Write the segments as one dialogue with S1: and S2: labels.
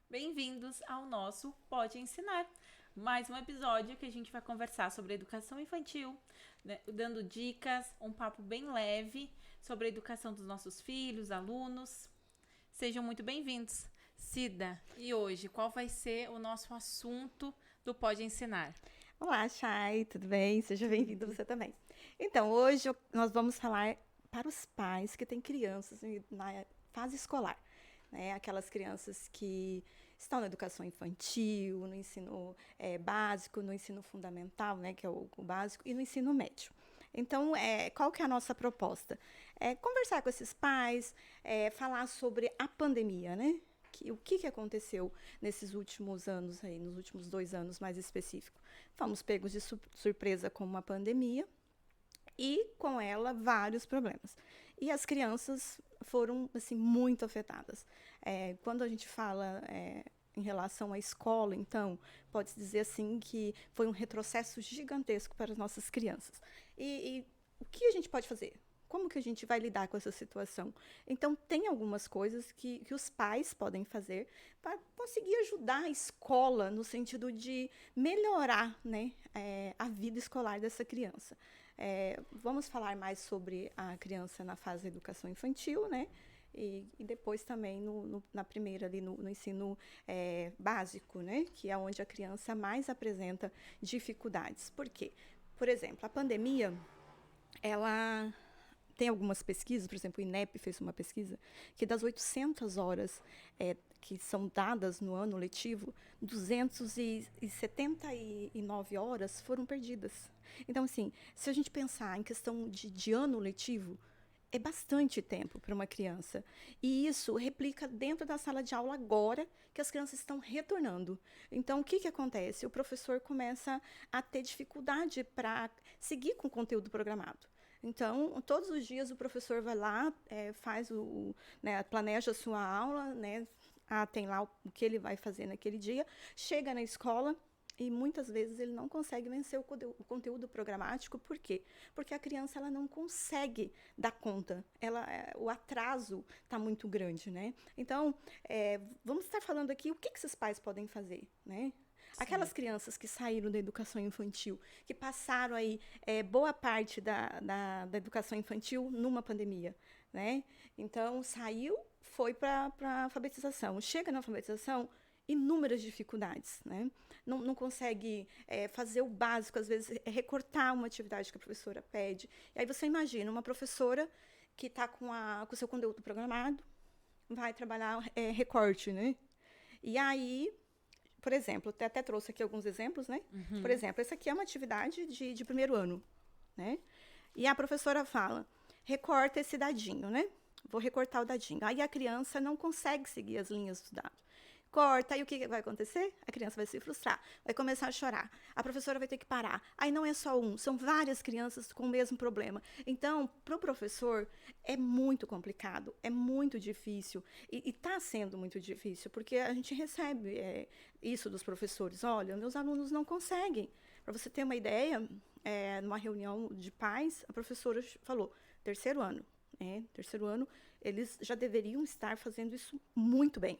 S1: Bem-vindos ao nosso Pode Ensinar. Mais um episódio que a gente vai conversar sobre educação infantil, né, dando dicas, um papo bem leve sobre a educação dos nossos filhos, alunos. Sejam muito bem-vindos. Cida, e hoje qual vai ser o nosso assunto do Pode Ensinar?
S2: Olá, Chay, tudo bem? Seja bem-vindo você também. Então, hoje nós vamos falar para os pais que têm crianças na fase escolar, né? Aquelas crianças que estão na educação infantil, no ensino básico, no ensino fundamental, né, que é o básico, e no ensino médio. Então, qual que é a nossa proposta? É conversar com esses pais, falar sobre a pandemia, né? O que aconteceu nesses últimos anos aí, nos últimos 2 anos mais específico. Fomos pegos de surpresa com uma pandemia e com ela vários problemas. E as crianças foram assim muito afetadas. Quando a gente fala em relação à escola, então, pode-se dizer assim que foi um retrocesso gigantesco para as nossas crianças. E o que a gente pode fazer? Como que a gente vai lidar com essa situação? Então, tem algumas coisas que os pais podem fazer para conseguir ajudar a escola no sentido de melhorar, né, a vida escolar dessa criança. Vamos falar mais sobre a criança na fase da educação infantil, né? E depois também na primeira ali no ensino básico, né? Que é onde a criança mais apresenta dificuldades. Por quê? Por exemplo, a pandemia, ela tem algumas pesquisas, por exemplo, o INEP fez uma pesquisa, que das 800 horas que são dadas no ano letivo, 279 horas foram perdidas. Então, assim, se a gente pensar em questão de ano letivo, é bastante tempo para uma criança. E isso replica dentro da sala de aula agora que as crianças estão retornando. Então, o que acontece? O professor começa a ter dificuldade para seguir com o conteúdo programado. Então, todos os dias o professor vai lá, faz né, planeja a sua aula, né, tem lá o que ele vai fazer naquele dia, chega na escola e muitas vezes ele não consegue vencer o conteúdo programático. Por quê? Porque a criança ela não consegue dar conta. O atraso está muito grande, né? Então, vamos estar falando aqui o que esses pais podem fazer, né? Aquelas
S1: Certo.
S2: crianças que saíram da educação infantil, que passaram aí boa parte da educação infantil numa pandemia, né? Então, saiu, foi para a alfabetização. Chega na alfabetização, inúmeras dificuldades, né? Não consegue fazer o básico, às vezes recortar uma atividade que a professora pede. E aí você imagina uma professora que está com o seu conteúdo programado, vai trabalhar recorte, né? E aí, por exemplo, eu até trouxe aqui alguns exemplos, né? Por
S1: Uhum.
S2: exemplo, essa aqui é uma atividade de primeiro ano, né? E a professora fala, recorta esse dadinho, né? Vou recortar o dadinho. Aí a criança não consegue seguir as linhas do dado. Corta, aí o que vai acontecer? A criança vai se frustrar, vai começar a chorar. A professora vai ter que parar. Aí não é só um, são várias crianças com o mesmo problema. Então, para o professor, é muito complicado, é muito difícil. E está sendo muito difícil, porque a gente recebe isso dos professores. Olha, meus alunos não conseguem. Para você ter uma ideia, numa reunião de pais, a professora falou, terceiro ano. Terceiro ano, eles já deveriam estar fazendo isso muito bem.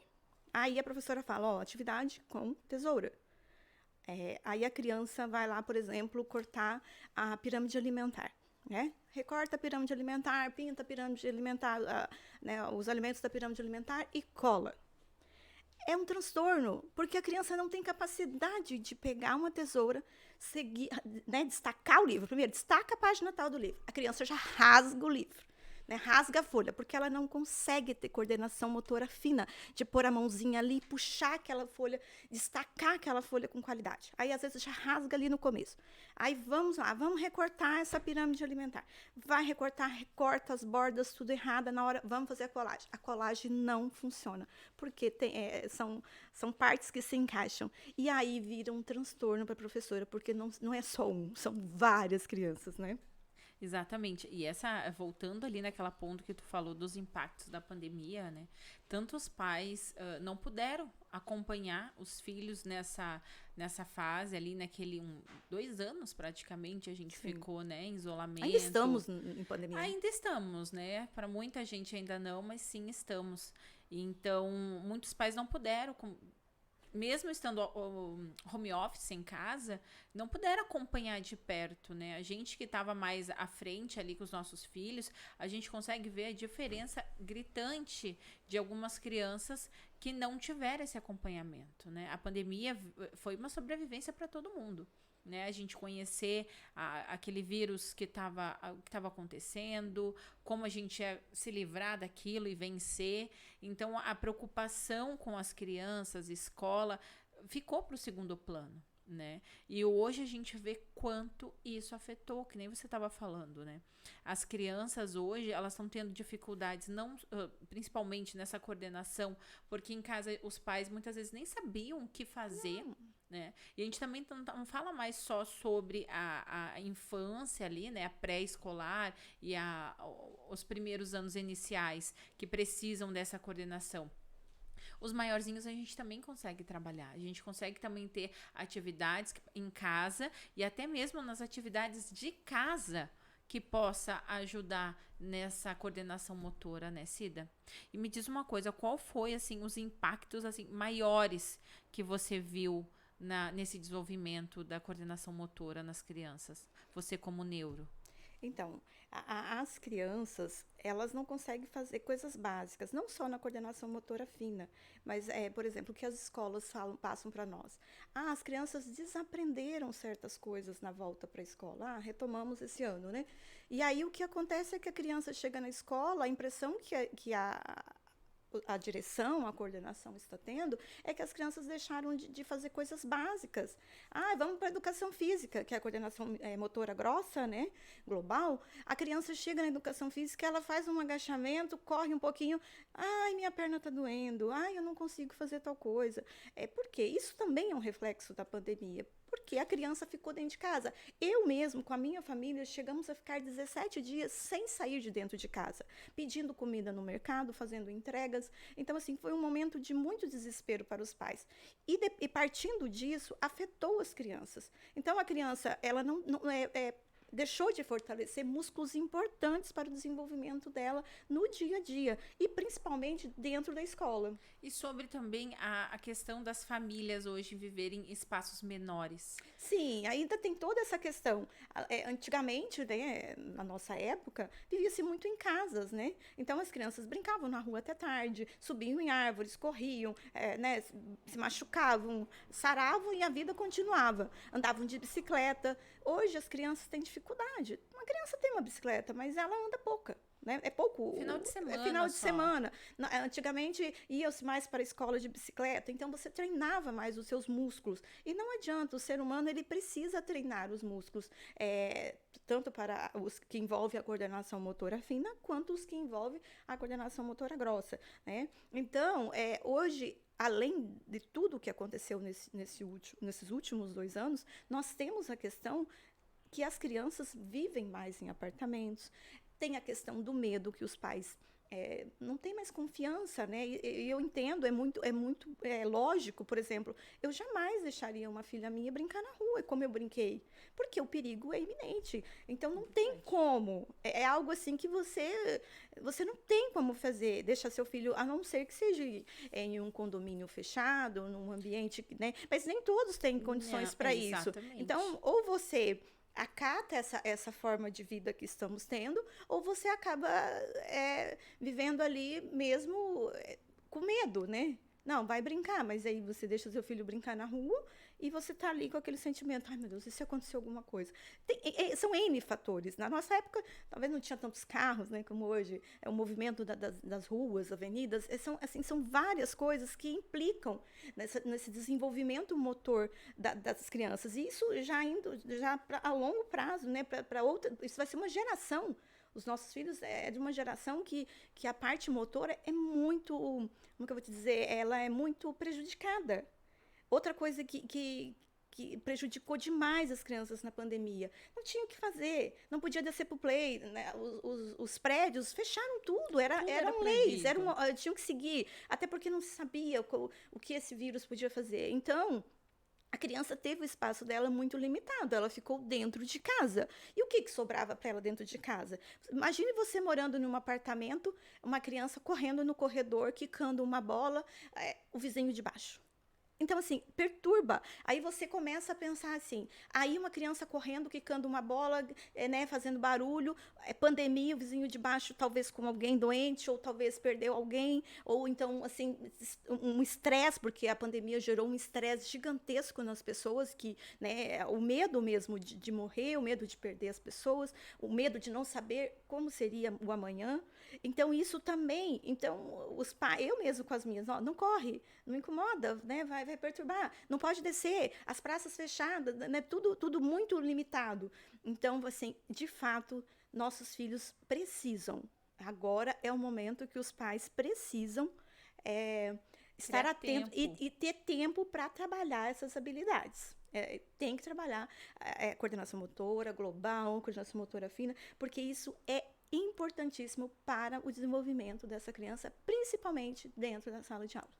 S2: Aí a professora fala, ó, atividade com tesoura. Aí a criança vai lá, por exemplo, cortar a pirâmide alimentar. Né? Recorta a pirâmide alimentar, pinta a pirâmide alimentar, né, os alimentos da pirâmide alimentar e cola. É um transtorno, porque a criança não tem capacidade de pegar uma tesoura, seguir, né, destacar o livro. Primeiro, destaca a página tal do livro. A criança já rasga o livro. Né, rasga a folha, porque ela não consegue ter coordenação motora fina de pôr a mãozinha ali, puxar aquela folha, destacar aquela folha com qualidade. Aí, às vezes, já rasga ali no começo. Aí, vamos lá, vamos recortar essa pirâmide alimentar. Vai recortar, recorta as bordas, tudo errado na hora, vamos fazer a colagem. A colagem não funciona, porque são partes que se encaixam. E aí vira um transtorno para a professora, porque não é só um, são várias crianças, né?
S1: Exatamente. E essa, voltando ali naquela ponto que tu falou dos impactos da pandemia, né? Tantos pais não puderam acompanhar os filhos nessa fase ali, naquele 2 anos praticamente a gente
S2: Sim.
S1: ficou, né, em
S2: Ainda
S1: isolamento.
S2: estamos em pandemia.
S1: Ainda estamos, né? Para muita gente ainda não, mas sim estamos. Então, muitos pais não puderam mesmo estando home office em casa, não puderam acompanhar de perto, né? A gente que estava mais à frente ali com os nossos filhos, a gente consegue ver a diferença gritante de algumas crianças que não tiveram esse acompanhamento, né? A pandemia foi uma sobrevivência para todo mundo. Né, a gente conhecer aquele vírus que estava acontecendo, como a gente ia se livrar daquilo e vencer. Então, a preocupação com as crianças, escola, ficou para o segundo plano. Né? E hoje a gente vê quanto isso afetou, que nem você estava falando, né? As crianças hoje, elas estão tendo dificuldades, não, principalmente nessa coordenação, porque em casa os pais muitas vezes nem sabiam o que fazer. Né? E a gente também não fala mais só sobre a infância ali, né? A pré-escolar e os primeiros anos iniciais que precisam dessa coordenação. Os maiorzinhos a gente também consegue trabalhar. A gente consegue também ter atividades em casa e até mesmo nas atividades de casa que possa ajudar nessa coordenação motora, né, Cida? E me diz uma coisa, qual foi, assim, os impactos, assim, maiores que você viu nesse desenvolvimento da coordenação motora nas crianças? Você como neuro.
S2: Então, as crianças, elas não conseguem fazer coisas básicas, não só na coordenação motora fina, mas, por exemplo, o que as escolas passam para nós. As crianças desaprenderam certas coisas na volta para a escola. Retomamos esse ano, né? E aí o que acontece é que a criança chega na escola, a impressão que a direção, a coordenação está tendo, é que as crianças deixaram de fazer coisas básicas. Vamos para a educação física, que é a coordenação motora grossa, né, global. A criança chega na educação física, ela faz um agachamento, corre um pouquinho, minha perna está doendo, eu não consigo fazer tal coisa. Por quê? Isso também é um reflexo da pandemia, porque a criança ficou dentro de casa. Eu mesmo, com a minha família, chegamos a ficar 17 dias sem sair de dentro de casa, pedindo comida no mercado, fazendo entregas. Então, assim, foi um momento de muito desespero para os pais. E partindo disso, afetou as crianças. Então, a criança, ela não deixou de fortalecer músculos importantes para o desenvolvimento dela no dia a dia, e principalmente dentro da escola.
S1: E sobre também a questão das famílias hoje viverem em espaços menores.
S2: Sim, ainda tem toda essa questão. Antigamente, né, na nossa época, vivia-se muito em casas, né? Então as crianças brincavam na rua até tarde, subiam em árvores, corriam, né, se machucavam, saravam e a vida continuava. Andavam de bicicleta. Hoje as crianças têm dificuldade. Uma criança tem uma bicicleta, mas ela anda pouca. Né? É pouco.
S1: Final de semana.
S2: Final de semana. Antigamente ia-se mais para a escola de bicicleta, então você treinava mais os seus músculos. E não adianta, o ser humano ele precisa treinar os músculos, tanto para os que envolvem a coordenação motora fina, quanto os que envolvem a coordenação motora grossa. Né? Então, hoje, além de tudo o que aconteceu nesses últimos 2 anos, nós temos a questão que as crianças vivem mais em apartamentos. Tem a questão do medo que os pais não têm mais confiança, né? E eu entendo, é muito lógico, por exemplo, eu jamais deixaria uma filha minha brincar na rua, como eu brinquei, porque o perigo é iminente. Então, não tem como. É algo assim que você não tem como fazer, deixar seu filho, a não ser que seja em um condomínio fechado, num ambiente, né? Mas nem todos têm condições para isso. Então, ou você acata essa forma de vida que estamos tendo, ou você acaba vivendo ali mesmo com medo, né? Não, vai brincar, mas aí você deixa seu filho brincar na rua e você tá ali com aquele sentimento, ai meu Deus, e se aconteceu alguma coisa? São N fatores. Na nossa época, talvez não tinha tantos carros, né, como hoje. O movimento das ruas, avenidas, são várias coisas que implicam nesse desenvolvimento motor das crianças. E isso já a longo prazo, né, para outra, isso vai ser uma geração. Os nossos filhos é de uma geração que a parte motora é muito, como que eu vou te dizer, ela é muito prejudicada. Outra coisa que prejudicou demais as crianças na pandemia, não tinha o que fazer, não podia descer para o play, né? Os prédios fecharam tudo, eram leis, tinham que seguir, até porque não se sabia o que esse vírus podia fazer. Então, a criança teve o espaço dela muito limitado, ela ficou dentro de casa. E o que sobrava para ela dentro de casa? Imagine você morando num apartamento, uma criança correndo no corredor, quicando uma bola, o vizinho de baixo. Então, assim, perturba. Aí você começa a pensar assim, aí uma criança correndo, quicando uma bola, né, fazendo barulho, pandemia, o vizinho de baixo talvez com alguém doente, ou talvez perdeu alguém, ou então, assim, um estresse, porque a pandemia gerou um estresse gigantesco nas pessoas, que, né, o medo mesmo de morrer, o medo de perder as pessoas, o medo de não saber como seria o amanhã. Então, isso também, então, os pais, eu mesmo com as minhas, ó, não corre, não incomoda, né? Vai perturbar. Não pode descer, as praças fechadas, né? Tudo muito limitado. Então, assim, de fato, nossos filhos precisam. Agora é o momento que os pais precisam estar atentos e ter tempo para trabalhar essas habilidades. Tem que trabalhar coordenação motora global, coordenação motora fina, porque isso é importantíssimo para o desenvolvimento dessa criança, principalmente dentro da sala de aula.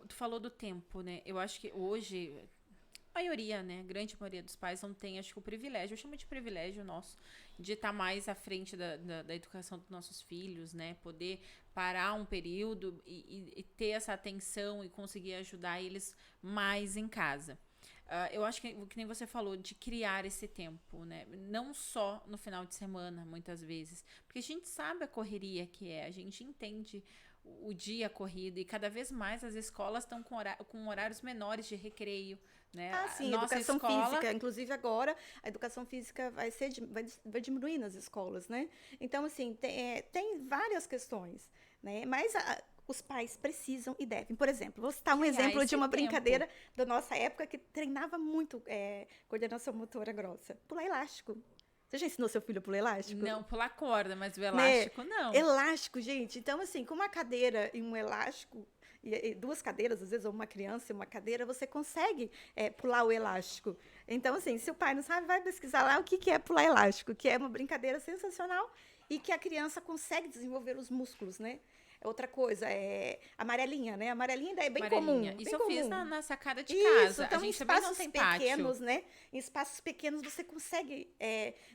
S1: Tu falou do tempo, né? Eu acho que hoje, a maioria, né? Grande maioria dos pais não tem, acho que o privilégio, eu chamo de privilégio nosso, de estar mais à frente da educação dos nossos filhos, né? Poder parar um período e ter essa atenção e conseguir ajudar eles mais em casa. Eu acho que nem você falou, de criar esse tempo, né? Não só no final de semana, muitas vezes. Porque a gente sabe a correria que é, a gente entende o dia corrido e cada vez mais as escolas estão com horários menores de recreio, né?
S2: Sim, educação física. Inclusive agora a educação física vai diminuir nas escolas, né? Então, assim, tem várias questões, né? Mas os pais precisam e devem. Por exemplo, vou citar um exemplo de uma brincadeira da nossa época que treinava muito coordenação motora grossa. Pular elástico. Você já ensinou seu filho a pular elástico?
S1: Não, pular corda, mas o elástico não.
S2: Elástico, gente. Então, assim, com uma cadeira e um elástico, e duas cadeiras, às vezes, ou uma criança e uma cadeira, você consegue pular o elástico. Então, assim, se o pai não sabe, vai pesquisar lá o que é pular elástico, que é uma brincadeira sensacional e que a criança consegue desenvolver os músculos, né? Outra coisa, amarelinha, né? Amarelinha é bem comum.
S1: Isso eu fiz na sacada de
S2: casa.
S1: Isso,
S2: então,
S1: a gente
S2: em espaços
S1: não tem
S2: pequenos,
S1: pátio.
S2: né? Em espaços pequenos você consegue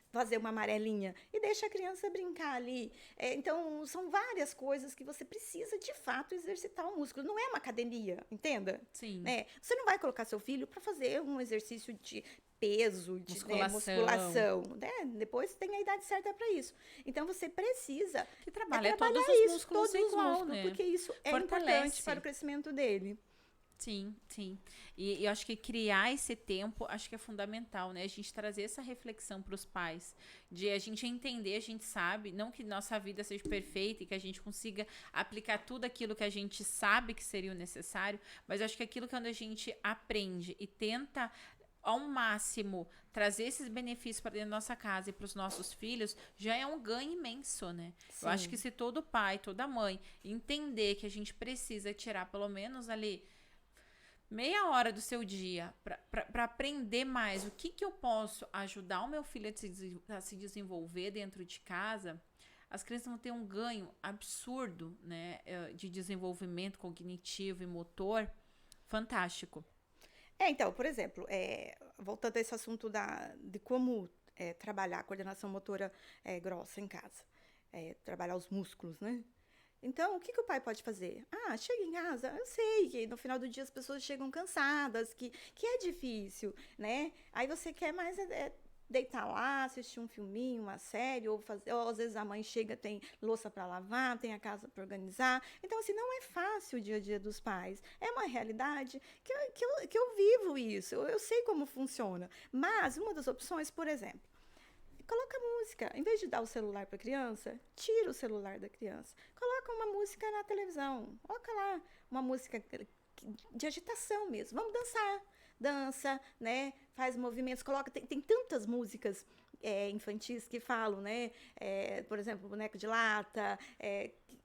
S2: fazer uma amarelinha e deixa a criança brincar ali. Então, são várias coisas que você precisa, de fato, exercitar o músculo. Não é uma academia, entenda?
S1: Sim.
S2: Você não vai colocar seu filho para fazer um exercício de peso, de musculação, né? Depois tem a idade certa para isso. Então você precisa
S1: que trabalhar todos os músculos
S2: igual, né? Porque isso é importante para o crescimento dele.
S1: Sim, sim. E eu acho que criar esse tempo, acho que é fundamental, né? A gente trazer essa reflexão para os pais, de a gente entender, a gente sabe, não que nossa vida seja perfeita e que a gente consiga aplicar tudo aquilo que a gente sabe que seria o necessário, mas eu acho que aquilo que quando a gente aprende e tenta ao máximo trazer esses benefícios para dentro da nossa casa e para os nossos filhos, já é um ganho imenso, né? Sim. Eu acho que se todo pai, toda mãe entender que a gente precisa tirar pelo menos ali meia hora do seu dia para aprender mais o que eu posso ajudar o meu filho a se desenvolver dentro de casa, as crianças vão ter um ganho absurdo, né, de desenvolvimento cognitivo e motor fantástico.
S2: Então, por exemplo, voltando a esse assunto de como trabalhar a coordenação motora grossa em casa, trabalhar os músculos, né? Então, o que o pai pode fazer? Chega em casa, eu sei que no final do dia as pessoas chegam cansadas, que é difícil, né? Aí você quer mais deitar lá, assistir um filminho, uma série, ou às vezes a mãe chega, tem louça para lavar, tem a casa para organizar. Então, assim, não é fácil o dia a dia dos pais. É uma realidade que eu vivo isso, eu sei como funciona. Mas uma das opções, por exemplo, coloca música. Em vez de dar o celular para a criança, tira o celular da criança. Coloca uma música na televisão. Coloca lá uma música de agitação mesmo. Vamos dançar. Dança, né? Faz movimentos. Coloca. Tem tantas músicas infantis que falam, né? Por exemplo, Boneco de Lata,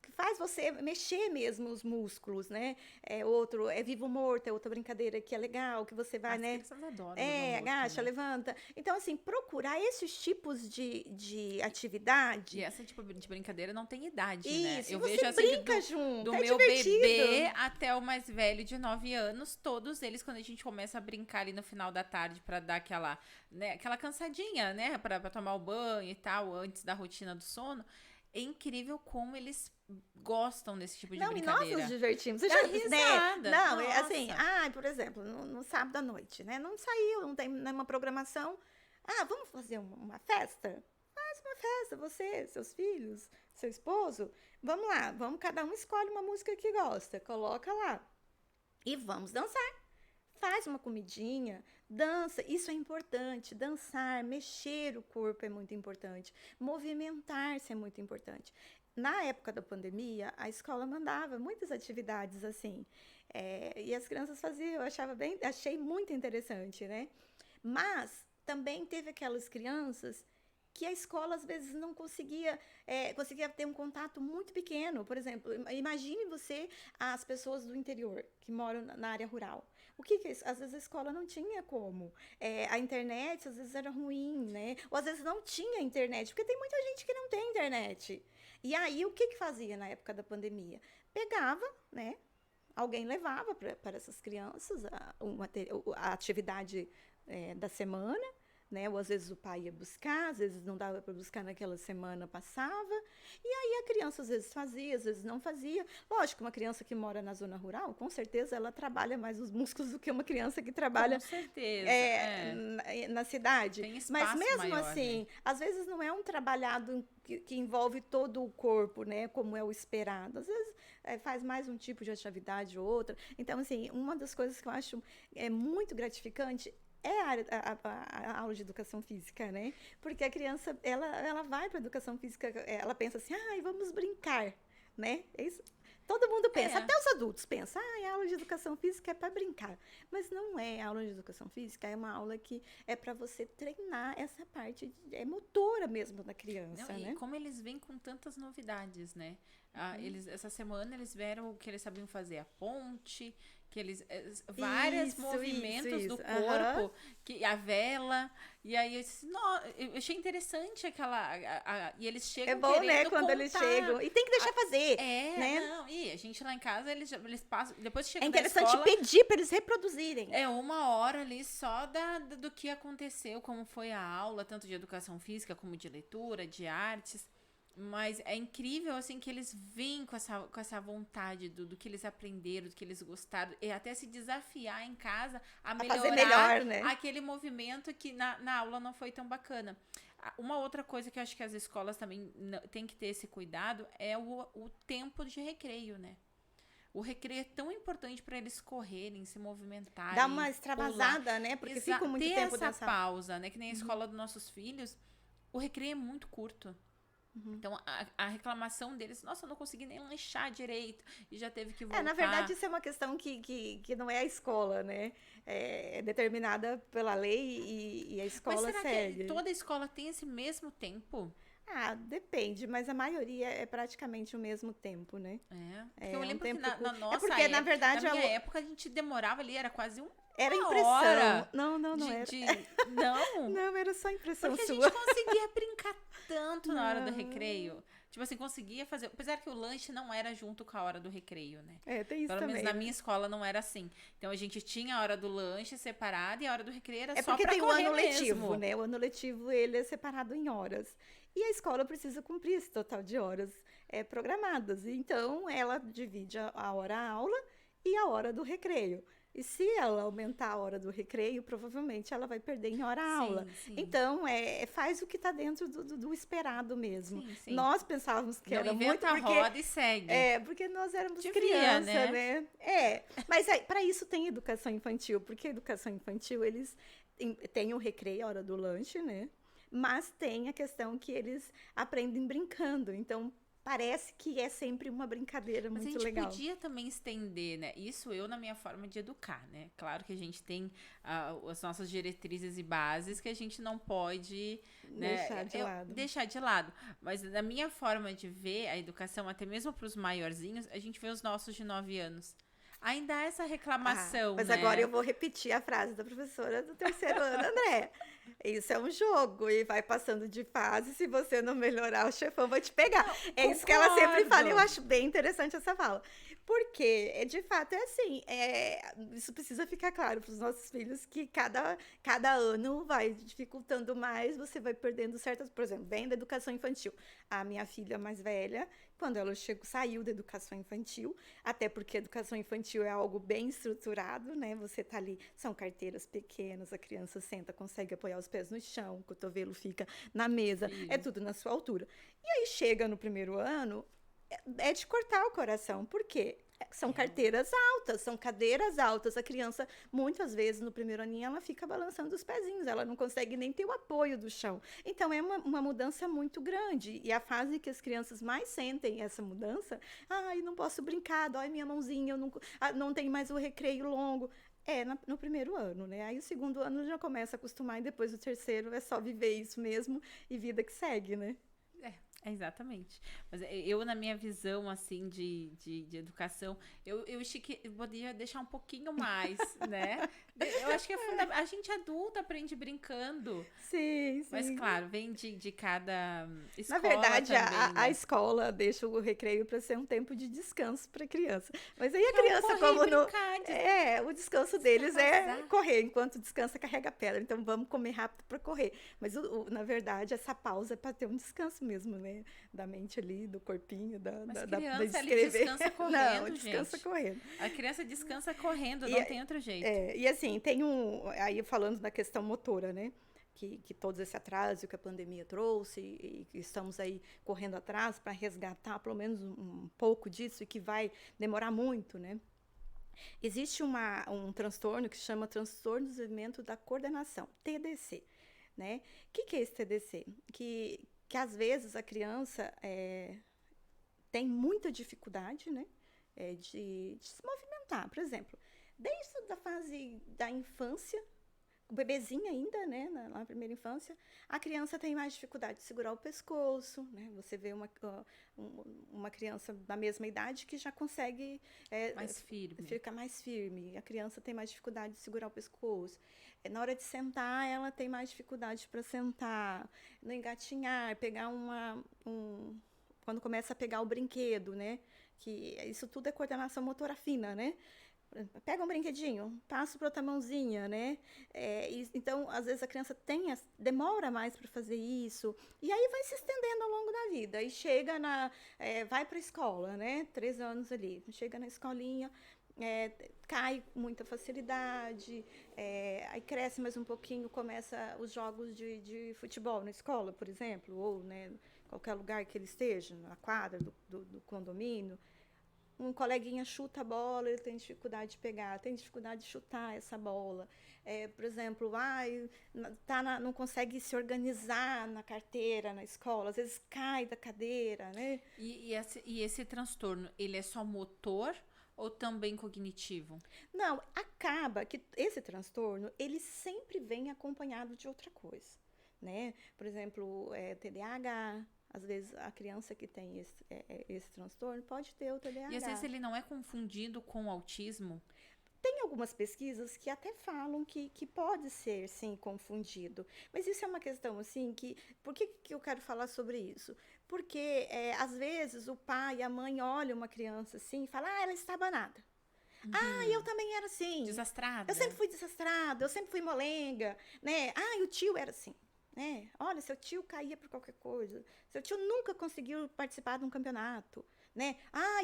S2: que faz você mexer mesmo os músculos, né? Outro é Vivo ou Morto, é outra brincadeira que é legal, que você vai, né?
S1: As adoram
S2: agacha, né? Levanta. Então, assim, procurar esses tipos de atividade.
S1: E essa tipo de brincadeira não tem idade,
S2: né?
S1: Eu
S2: você
S1: vejo assim,
S2: brinca junto,
S1: do meu bebê até o mais velho de 9 anos, todos eles, quando a gente começa a brincar ali no final da tarde para dar aquela cansadinha, né? Pra tomar o banho e tal, antes da rotina do sono, é incrível como eles gostam desse tipo de
S2: Não, e nós
S1: brincadeira.
S2: nos divertimos.
S1: Dá risada.
S2: Não, é assim,
S1: Nossa.
S2: por exemplo, no sábado à noite, né? Não saiu, não tem nenhuma programação. Vamos fazer uma festa? Faz uma festa, você, seus filhos, seu esposo. Vamos lá, cada um escolhe uma música que gosta, coloca lá. E vamos dançar. Faz uma comidinha, dança, isso é importante. Dançar, mexer o corpo é muito importante. Movimentar-se é muito importante. Na época da pandemia, a escola mandava muitas atividades assim. E as crianças faziam, achei muito interessante, né? Mas também teve aquelas crianças que a escola às vezes não conseguia ter um contato muito pequeno. Por exemplo, imagine você as pessoas do interior que moram na área rural. O que é isso? Às vezes a escola não tinha como. A internet às vezes era ruim, né? Ou às vezes não tinha internet, porque tem muita gente que não tem internet. E aí o que fazia na época da pandemia? Pegava, né? Alguém levava para essas crianças a atividade da semana, né? Ou às vezes o pai ia buscar, às vezes não dava para buscar naquela semana, passava. E aí a criança às vezes fazia, às vezes não fazia. Lógico, uma criança que mora na zona rural, com certeza ela trabalha mais os músculos do que uma criança que trabalha
S1: Com certeza.
S2: na cidade.
S1: Tem espaço
S2: Mas mesmo
S1: maior,
S2: assim,
S1: né?
S2: às vezes não é um trabalhado que envolve todo o corpo, né? Como é o esperado. Às vezes faz mais um tipo de atividade ou outra. Então, assim, uma das coisas que eu acho muito gratificante é a aula de educação física, né? Porque a criança, ela vai para a educação física, ela pensa assim, vamos brincar, né? É isso. Todo mundo pensa, até os adultos pensam, a aula de educação física é para brincar. Mas não é, a aula de educação física é uma aula que é para você treinar essa parte, motora mesmo da criança,
S1: Não,
S2: né?
S1: E como eles vêm com tantas novidades, né? Essa semana eles vieram que eles sabiam fazer a ponte, que eles vários movimentos do corpo, que a vela, e aí eu achei interessante e eles chegam
S2: bom, né, quando
S1: contar.
S2: eles chegam, e tem que deixar fazer, né?
S1: Não, e a gente lá em casa, eles passam, depois chega
S2: É
S1: da
S2: interessante
S1: escola,
S2: pedir para eles reproduzirem.
S1: É 1 hora ali só do que aconteceu, como foi a aula, tanto de educação física como de leitura, de artes. Mas é incrível, assim, que eles vêm com essa vontade do que eles aprenderam, do que eles gostaram, e até se desafiar em casa a melhorar
S2: fazer melhor, né?
S1: aquele movimento que na aula não foi tão bacana. Uma outra coisa que eu acho que as escolas também têm que ter esse cuidado é o tempo de recreio, né? O recreio é tão importante para eles correrem, se movimentarem.
S2: Dá uma extravasada, né? Porque fica muito tempo
S1: essa
S2: nessa
S1: pausa, né? Que nem a escola dos nossos filhos, o recreio é muito curto. Então, a reclamação deles, nossa, eu não consegui nem lanchar direito e já teve que voltar.
S2: Na verdade, isso é uma questão que não é a escola, né? É determinada pela lei e a escola
S1: Mas será
S2: segue.
S1: que toda escola tem esse mesmo tempo?
S2: Depende, mas a maioria é praticamente o mesmo tempo, né?
S1: Porque eu lembro que
S2: tempo
S1: na nossa
S2: porque,
S1: época,
S2: na verdade,
S1: na minha época, a gente demorava ali, era quase
S2: era
S1: uma
S2: impressão.
S1: hora
S2: Não era.
S1: Não?
S2: Não, era só impressão
S1: Porque
S2: sua.
S1: a gente conseguia brincar tanto na hora do recreio. Tipo assim, conseguia fazer... Apesar que o lanche não era junto com a hora do recreio, né?
S2: Tem isso
S1: Pelo
S2: também.
S1: menos na minha escola não era assim. Então a gente tinha a hora do lanche separada e a hora do recreio era só pra correr
S2: porque tem o ano
S1: mesmo.
S2: letivo, né? O ano letivo, ele é separado em horas. E a escola precisa cumprir esse total de horas programadas. Então, ela divide a hora-aula e a hora do recreio. E se ela aumentar a hora do recreio, provavelmente ela vai perder em hora-aula.
S1: Sim.
S2: Então, faz o que está dentro do esperado mesmo.
S1: Sim.
S2: Nós pensávamos que
S1: não
S2: era
S1: inventa
S2: muito...
S1: a roda e segue.
S2: Porque nós éramos
S1: Devia,
S2: criança, né? Mas para isso tem educação infantil, porque a educação infantil, eles têm o recreio, a hora do lanche, né? Mas tem a questão que eles aprendem brincando. Então, parece que é sempre uma brincadeira muito legal.
S1: Mas a gente podia também estender, né? Isso na minha forma de educar, né? Claro que a gente tem as nossas diretrizes e bases que a gente não pode deixar de lado. Mas na minha forma de ver a educação, até mesmo para os maiorzinhos, a gente vê os nossos de 9 anos. Ainda há essa reclamação,
S2: mas
S1: né?
S2: agora eu vou repetir a frase da professora do 3º ano, André. Isso é um jogo e vai passando de fase. Se você não melhorar, o chefão vai te pegar. Isso que ela sempre fala. Eu acho bem interessante essa fala. Porque, de fato, é assim, isso precisa ficar claro para os nossos filhos, que cada ano vai dificultando mais, você vai perdendo certas, por exemplo, bem da educação infantil. A minha filha mais velha, quando ela saiu da educação infantil, até porque a educação infantil é algo bem estruturado, né? Você tá ali, são carteiras pequenas, a criança senta, consegue apoiar os pés no chão, o cotovelo fica na mesa, é tudo na sua altura. E aí chega no primeiro ano, é de cortar o coração. Por quê? São carteiras altas, são cadeiras altas. A criança, muitas vezes, no primeiro aninho, ela fica balançando os pezinhos, ela não consegue nem ter o apoio do chão. Então, é uma mudança muito grande. E a fase que as crianças mais sentem essa mudança, ai, não posso brincar, dói minha mãozinha, eu não tenho mais o recreio longo. No primeiro ano, né? Aí o segundo ano já começa a acostumar e depois o terceiro é só viver isso mesmo e vida que segue, né?
S1: Exatamente. Mas eu, na minha visão, assim, de educação, eu achei que eu podia deixar um pouquinho mais, né? Eu acho que é fundamental. A gente adulta aprende brincando.
S2: Sim, sim.
S1: Mas, claro, vem de cada escola.
S2: Na verdade,
S1: também,
S2: a escola deixa o recreio para ser um tempo de descanso para a criança. Mas aí a criança, como no. O descanso deles é correr. Enquanto descansa, carrega a pedra. Então vamos comer rápido para correr. Mas, na verdade, essa pausa é para ter um descanso mesmo, né? Da mente ali, do corpinho,
S1: Mas
S2: da
S1: criança ali
S2: escrever.
S1: descansa correndo,
S2: não, descansa
S1: gente.
S2: correndo.
S1: A criança descansa correndo, não tem outro jeito.
S2: E assim, tem aí falando da questão motora, né? Que todo esse atraso que a pandemia trouxe e que estamos aí correndo atrás para resgatar pelo menos um pouco disso e que vai demorar muito, né? Existe um transtorno que se chama transtorno de desenvolvimento da coordenação, TDC, né? O que é esse TDC? Que às vezes a criança tem muita dificuldade, né, de se movimentar. Por exemplo, desde a fase da infância, o bebezinho ainda, né, na primeira infância, a criança tem mais dificuldade de segurar o pescoço, né? Você vê uma criança da mesma idade que já consegue ficar mais firme. A criança tem mais dificuldade de segurar o pescoço. Na hora de sentar, ela tem mais dificuldade para sentar, no engatinhar, pegar quando começa a pegar o brinquedo, né? Que isso tudo é coordenação motora fina, né? Pega um brinquedinho, passa para outra mãozinha, né? Então, às vezes a criança demora mais para fazer isso, e aí vai se estendendo ao longo da vida. E chega vai para a escola, né? 3 anos ali, chega na escolinha, cai com muita facilidade, aí cresce mais um pouquinho, começa os jogos de futebol na escola, por exemplo, ou, né, qualquer lugar que ele esteja, na quadra do condomínio. Um coleguinha chuta a bola, ele tem dificuldade de pegar, tem dificuldade de chutar essa bola. Por exemplo, não consegue se organizar na carteira, na escola, às vezes cai da cadeira, né?
S1: E esse transtorno, ele é só motor ou também cognitivo?
S2: Não, acaba que esse transtorno, ele sempre vem acompanhado de outra coisa, né? Por exemplo, TDAH. Às vezes, a criança que tem esse transtorno pode ter o TDAH.
S1: E às vezes ele não é confundido com o autismo?
S2: Tem algumas pesquisas que até falam que pode ser, sim, confundido. Mas isso é uma questão, assim, por que eu quero falar sobre isso? Porque, às vezes, o pai e a mãe olham uma criança assim e falam, ela está abanada. Eu também era assim.
S1: Desastrada.
S2: Eu sempre fui desastrada, eu sempre fui molenga, né? O tio era assim. Olha, seu tio caía por qualquer coisa, seu tio nunca conseguiu participar de um campeonato, né?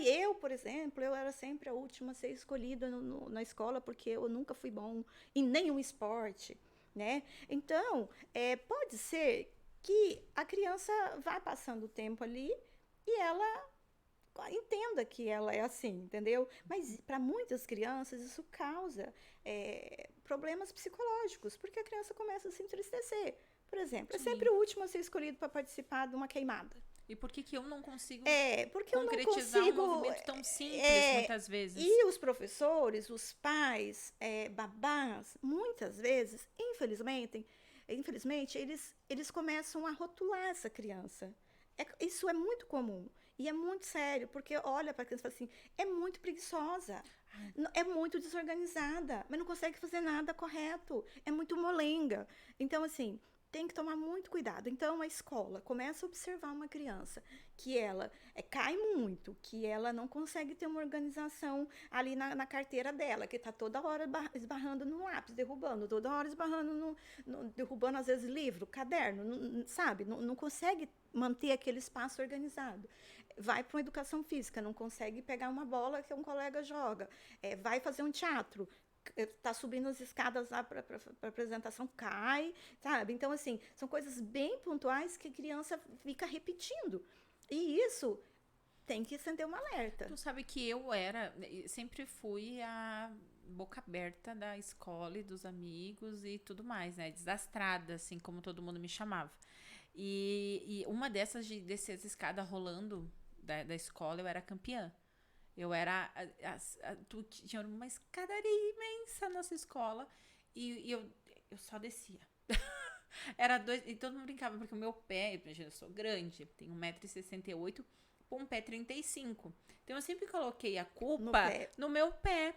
S2: Eu, por exemplo, eu era sempre a última a ser escolhida na escola porque eu nunca fui bom em nenhum esporte, né? Então, pode ser que a criança vá passando o tempo ali e ela entenda que ela é assim, entendeu? Mas para muitas crianças isso causa problemas psicológicos, porque a criança começa a se entristecer. Por exemplo, é sempre o último a ser escolhido para participar de uma queimada.
S1: E por que eu não consigo
S2: concretizar
S1: um movimento tão simples, muitas vezes?
S2: E os professores, os pais, babás, muitas vezes, infelizmente eles começam a rotular essa criança. Isso é muito comum. E é muito sério, porque olha para a criança e fala assim, é muito preguiçosa, é muito desorganizada, mas não consegue fazer nada correto, é muito molenga. Então, assim, tem que tomar muito cuidado. Então, a escola começa a observar uma criança que ela cai muito, que ela não consegue ter uma organização ali na carteira dela, que está toda hora esbarrando no lápis, derrubando, toda hora esbarrando derrubando, às vezes, livro, caderno, sabe? Não consegue manter aquele espaço organizado. Vai para uma educação física, não consegue pegar uma bola que um colega joga. Vai fazer um teatro, tá subindo as escadas lá para apresentação, cai, sabe? Então, assim, são coisas bem pontuais que a criança fica repetindo. E isso tem que acender um alerta.
S1: Tu sabe que sempre fui a boca aberta da escola e dos amigos e tudo mais, né? Desastrada, assim, como todo mundo me chamava. E uma dessas de descer as escadas rolando da escola, eu era campeã. Eu era. Tinha uma escadaria imensa na nossa escola e eu só descia. Era dois. E todo mundo brincava, porque o meu pé, eu sou grande, tenho 1,68 m, com um pé 35. Então eu sempre coloquei a culpa no meu pé.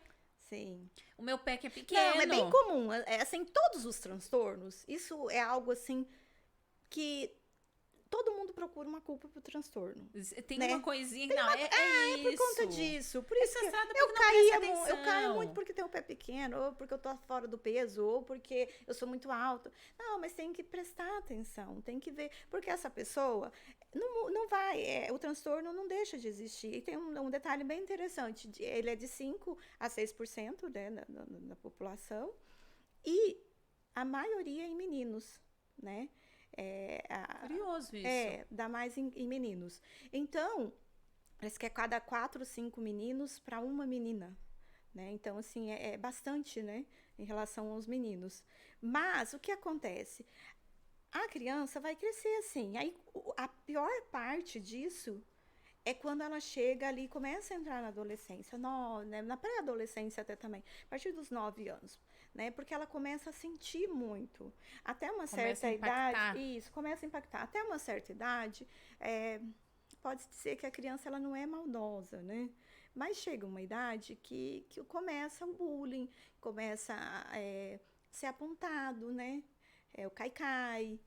S2: Sim.
S1: O meu pé que é pequeno.
S2: Não, é bem comum. Assim, todos os transtornos, isso é algo assim que todo mundo procura uma culpa pro transtorno.
S1: Tem,
S2: né?
S1: uma coisinha.
S2: Tem
S1: não,
S2: é por conta disso. Por isso que eu caio muito porque tenho o pé pequeno, ou porque eu tô fora do peso, ou porque eu sou muito alto. Não, mas tem que prestar atenção, tem que ver. Porque essa pessoa não vai, o transtorno não deixa de existir. E tem um detalhe bem interessante, ele é de 5% a 6%, né, da população, e a maioria é em meninos, né?
S1: Curioso isso.
S2: Dá mais em meninos. Então, parece que é cada 4, 5 meninos para uma menina, né? Então, assim, é bastante, né? Em relação aos meninos. Mas, o que acontece? A criança vai crescer assim. Aí, a pior parte disso é quando ela chega ali e começa a entrar na adolescência, né, na pré-adolescência até também, a partir dos 9 anos, né? Porque ela começa a sentir muito. Até uma certa idade, isso, começa a impactar. Até uma certa idade, pode dizer que a criança ela não é maldosa, né? Mas chega uma idade que começa o bullying, começa a ser apontado, né? O cai-cai,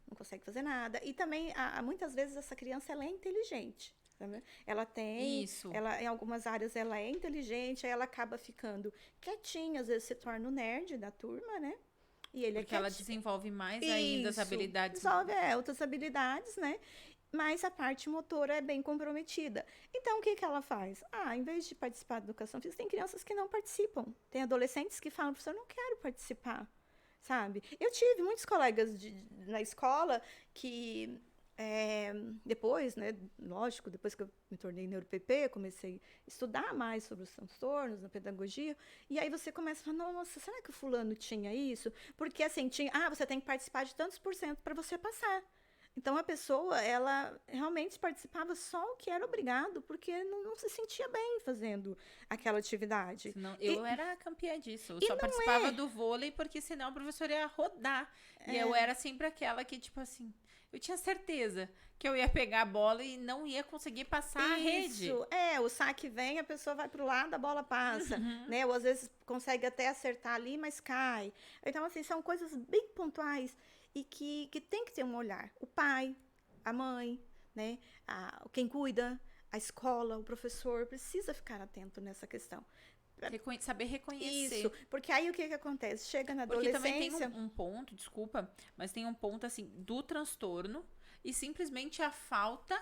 S2: não consegue fazer nada. E também, muitas vezes, essa criança ela é inteligente. Né? Ela tem...
S1: Isso.
S2: Em algumas áreas, ela é inteligente, aí ela acaba ficando quietinha, às vezes se torna o nerd da turma, né? E ele
S1: porque ela desenvolve mais ainda as habilidades.
S2: Desenvolve outras habilidades, né? Mas a parte motora é bem comprometida. Então, o que ela faz? Em vez de participar da educação física, tem crianças que não participam. Tem adolescentes que falam, professor, eu não quero participar. Sabe? Eu tive muitos colegas na escola que depois, né, lógico, depois que eu me tornei neuro-PP, comecei a estudar mais sobre os transtornos, na pedagogia, e aí você começa a falar, nossa, será que o fulano tinha isso? Porque assim, você tem que participar de tantos % para você passar. Então, a pessoa, ela realmente participava só o que era obrigado, porque não se sentia bem fazendo aquela atividade.
S1: Eu era campeã disso. Eu só participava do vôlei, porque senão o professor ia rodar. E eu era sempre aquela que, tipo assim, eu tinha certeza que eu ia pegar a bola e não ia conseguir passar a rede.
S2: O saque vem, a pessoa vai pro lado, a bola passa, né? Ou às vezes consegue até acertar ali, mas cai. Então, assim, são coisas bem pontuais e que tem que ter um olhar. O pai, a mãe, né? Quem cuida, a escola, o professor, precisa ficar atento nessa questão.
S1: Saber reconhecer.
S2: Isso, porque aí o que acontece? Chega na adolescência...
S1: Porque também tem um ponto, desculpa, mas tem um ponto, assim, do transtorno e simplesmente a falta...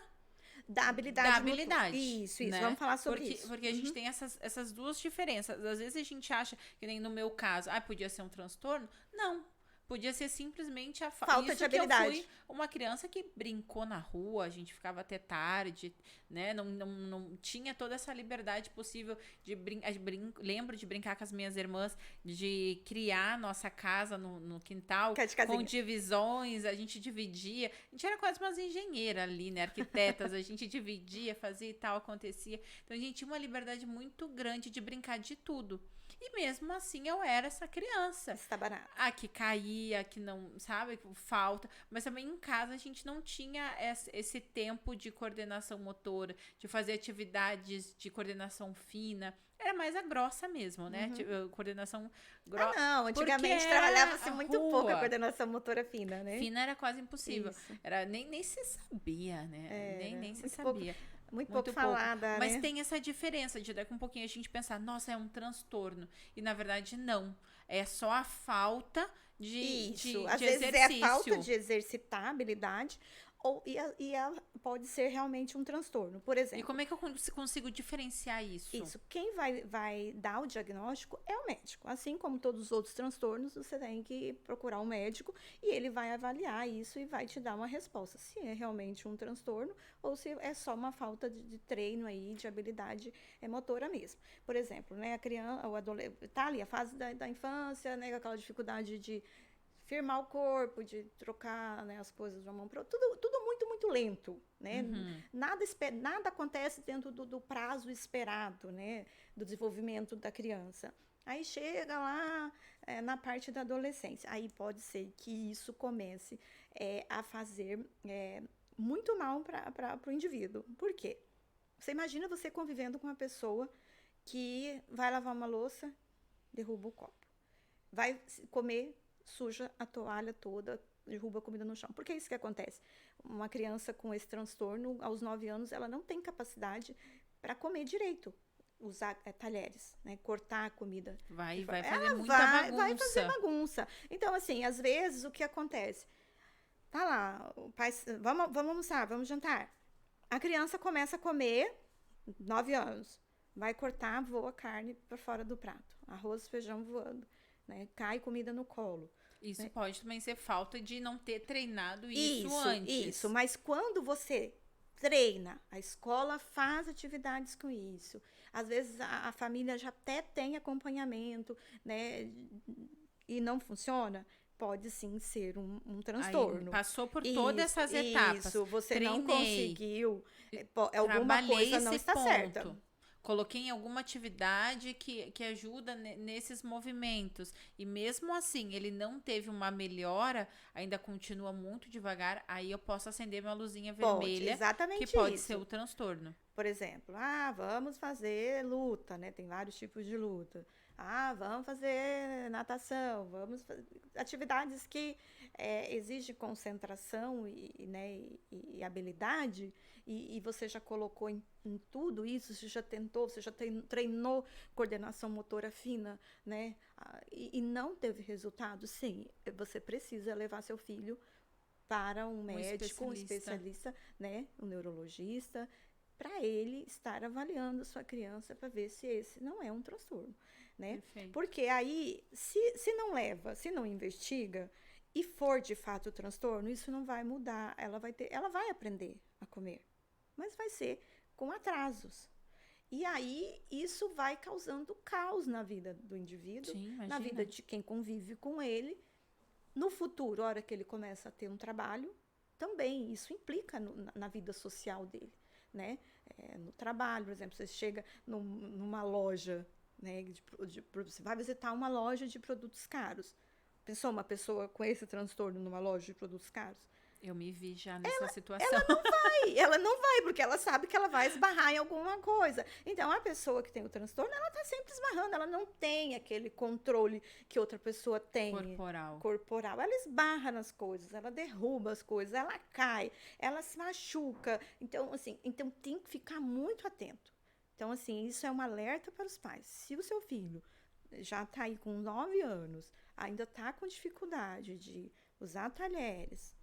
S2: Da habilidade.
S1: Isso,
S2: né? Vamos falar sobre isso.
S1: Porque a gente tem essas duas diferenças. Às vezes a gente acha, que nem no meu caso, podia ser um transtorno. Não. Podia ser simplesmente a
S2: falta de habilidade.
S1: Eu fui uma criança que brincou na rua, a gente ficava até tarde, né? Não tinha toda essa liberdade possível de brincar. Lembro de brincar com as minhas irmãs, de criar nossa casa no quintal, com divisões, a gente dividia. A gente era quase umas engenheiras ali, né? Arquitetas, a gente dividia, fazia e tal, acontecia. Então a gente tinha uma liberdade muito grande de brincar de tudo. E mesmo assim eu era essa criança.
S2: Estabanada.
S1: Que caía, que não, sabe, falta. Mas também em casa a gente não tinha esse tempo de coordenação motora, de fazer atividades de coordenação fina. Era mais a grossa mesmo, né? Tipo, coordenação grossa.
S2: Não, antigamente
S1: Porque
S2: trabalhava-se
S1: era
S2: muito
S1: rua.
S2: pouco a coordenação motora fina, né?
S1: Fina era quase impossível.
S2: Isso.
S1: Era, nem se sabia, né? Nem se
S2: Muito pouco,
S1: sabia.
S2: muito pouco
S1: Muito pouco.
S2: falada,
S1: Mas
S2: né?
S1: tem essa diferença de daqui um pouquinho a gente pensar, nossa, é um transtorno. E na verdade, não. É só a falta
S2: Isso, às
S1: de
S2: vezes é a falta
S1: exercício.
S2: de exercitar a habilidade, pode ser realmente um transtorno. Por
S1: E
S2: exemplo,
S1: como é que eu consigo diferenciar isso?
S2: isso, quem vai dar o diagnóstico é o médico. Assim como todos os outros transtornos, você tem que procurar um médico e ele vai avaliar isso e vai te dar uma resposta. Se é realmente um transtorno ou se é só uma falta de treino aí, de habilidade motora mesmo. Por exemplo, né, a criança, o adolescente, tá ali a fase da infância, né, com aquela dificuldade de firmar o corpo, de trocar, né, as coisas de uma mão para outra, tudo muito, muito lento, né? Nada acontece dentro do prazo esperado, né, do desenvolvimento da criança. Aí chega lá na parte da adolescência, aí pode ser que isso comece a fazer muito mal para o indivíduo. Por quê? Você imagina você convivendo com uma pessoa que vai lavar uma louça, derruba o copo. Vai comer, suja a toalha toda, derruba a comida no chão. Por que isso que acontece? Uma criança com esse transtorno, aos 9 anos, ela não tem capacidade para comer direito, usar talheres, né? Cortar a comida.
S1: Vai
S2: Ela
S1: fazer muita bagunça.
S2: vai fazer bagunça. Então, assim, às vezes, o que acontece? Tá lá, o pai, vamos almoçar, vamos jantar. A criança começa a comer, 9 anos. Vai cortar, voa carne para fora do prato. Arroz, feijão voando. Né? Cai comida no colo.
S1: Isso
S2: né?
S1: pode também ser falta de não ter treinado isso antes.
S2: Isso, mas quando você treina, a escola faz atividades com isso. Às vezes a família já até tem acompanhamento, né? E não funciona. Pode sim ser um transtorno.
S1: Aí, passou por todas essas etapas.
S2: Isso, você
S1: Treinei,
S2: não conseguiu. Alguma
S1: trabalhei
S2: coisa não
S1: esse
S2: está
S1: ponto.
S2: certa.
S1: Coloquei em alguma atividade que ajuda nesses movimentos. E mesmo assim, ele não teve uma melhora, ainda continua muito devagar, aí eu posso acender minha luzinha vermelha,
S2: exatamente
S1: que pode
S2: isso.
S1: ser o transtorno.
S2: Por exemplo, vamos fazer luta, né? Tem vários tipos de luta. Vamos fazer natação, atividades que exigem concentração e habilidade, e você já colocou em tudo isso, você já tentou, você já treinou coordenação motora fina, né? E não teve resultado. Sim, você precisa levar seu filho para um médico, um especialista, né? Um neurologista, para ele estar avaliando a sua criança para ver se esse não é um transtorno, né?
S1: Perfeito.
S2: Porque aí, se não leva, se não investiga e for de fato o transtorno, isso não vai mudar. Ela vai aprender a comer, mas vai ser com atrasos. E aí, isso vai causando caos na vida do indivíduo, na vida de quem convive com ele. No futuro, a hora que ele começa a ter um trabalho, também isso implica na vida social dele. Né? No trabalho, por exemplo, você chega numa loja, né, você vai visitar uma loja de produtos caros. Pensou uma pessoa com esse transtorno numa loja de produtos caros?
S1: Eu me vi já nessa situação.
S2: Ela não vai, porque ela sabe que ela vai esbarrar em alguma coisa. Então, a pessoa que tem o transtorno, ela tá sempre esbarrando, ela não tem aquele controle que outra pessoa tem. Corporal. Ela esbarra nas coisas, ela derruba as coisas, ela cai, ela se machuca. Então, assim, tem que ficar muito atento. Então, assim, isso é um alerta para os pais. Se o seu filho já tá aí com 9 anos, ainda tá com dificuldade de usar talheres,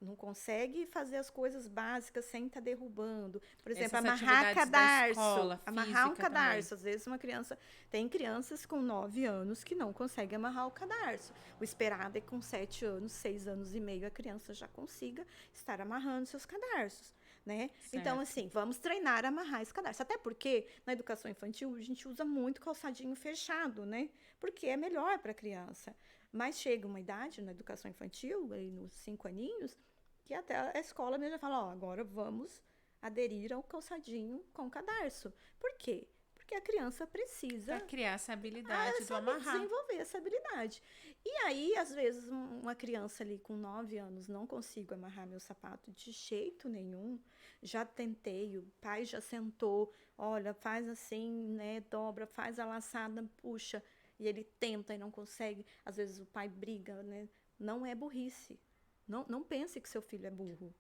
S2: não consegue fazer as coisas básicas sem estar derrubando. Por exemplo, amarrar cadarço. Amarrar um cadarço. Também. Às vezes tem crianças com 9 anos que não conseguem amarrar o cadarço. O esperado é que com 7 anos, 6 anos e meio, a criança já consiga estar amarrando seus cadarços. Né? Então, assim, vamos treinar a amarrar esse cadarço. Até porque, na educação infantil, a gente usa muito calçadinho fechado, né? Porque é melhor para a criança. Mas chega uma idade na educação infantil, aí nos 5 aninhos, que até a escola mesmo fala, agora vamos aderir ao calçadinho com cadarço. Por quê? Porque porque a criança precisa
S1: Pra criar essa habilidade do
S2: saber
S1: amarrar.
S2: desenvolver essa habilidade. E aí, às vezes, uma criança ali com 9 anos, não consigo amarrar meu sapato de jeito nenhum. Já tentei, o pai já sentou, olha, faz assim, né, dobra, faz a laçada, puxa, e ele tenta e não consegue. Às vezes o pai briga, né? Não é burrice. Não pense que seu filho é burro.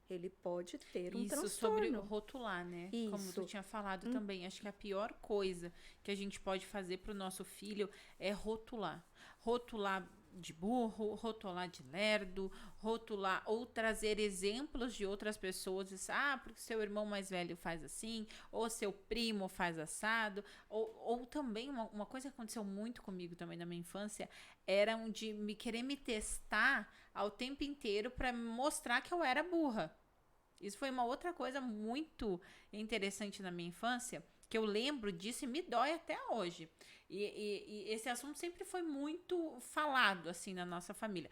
S2: Ele pode ter um
S1: Isso sobre
S2: transtorno.
S1: rotular, né? Como tu
S2: Isso.
S1: tinha falado também. Acho que a pior coisa que a gente pode fazer pro nosso filho é rotular. Rotular de burro, rotular de lerdo, rotular ou trazer exemplos de outras pessoas. Porque seu irmão mais velho faz assim, ou seu primo faz assado. Ou também, uma coisa que aconteceu muito comigo também na minha infância, era de querer me testar ao tempo inteiro para mostrar que eu era burra. Isso foi uma outra coisa muito interessante na minha infância, que eu lembro disso e me dói até hoje. E esse assunto sempre foi muito falado, assim, na nossa família.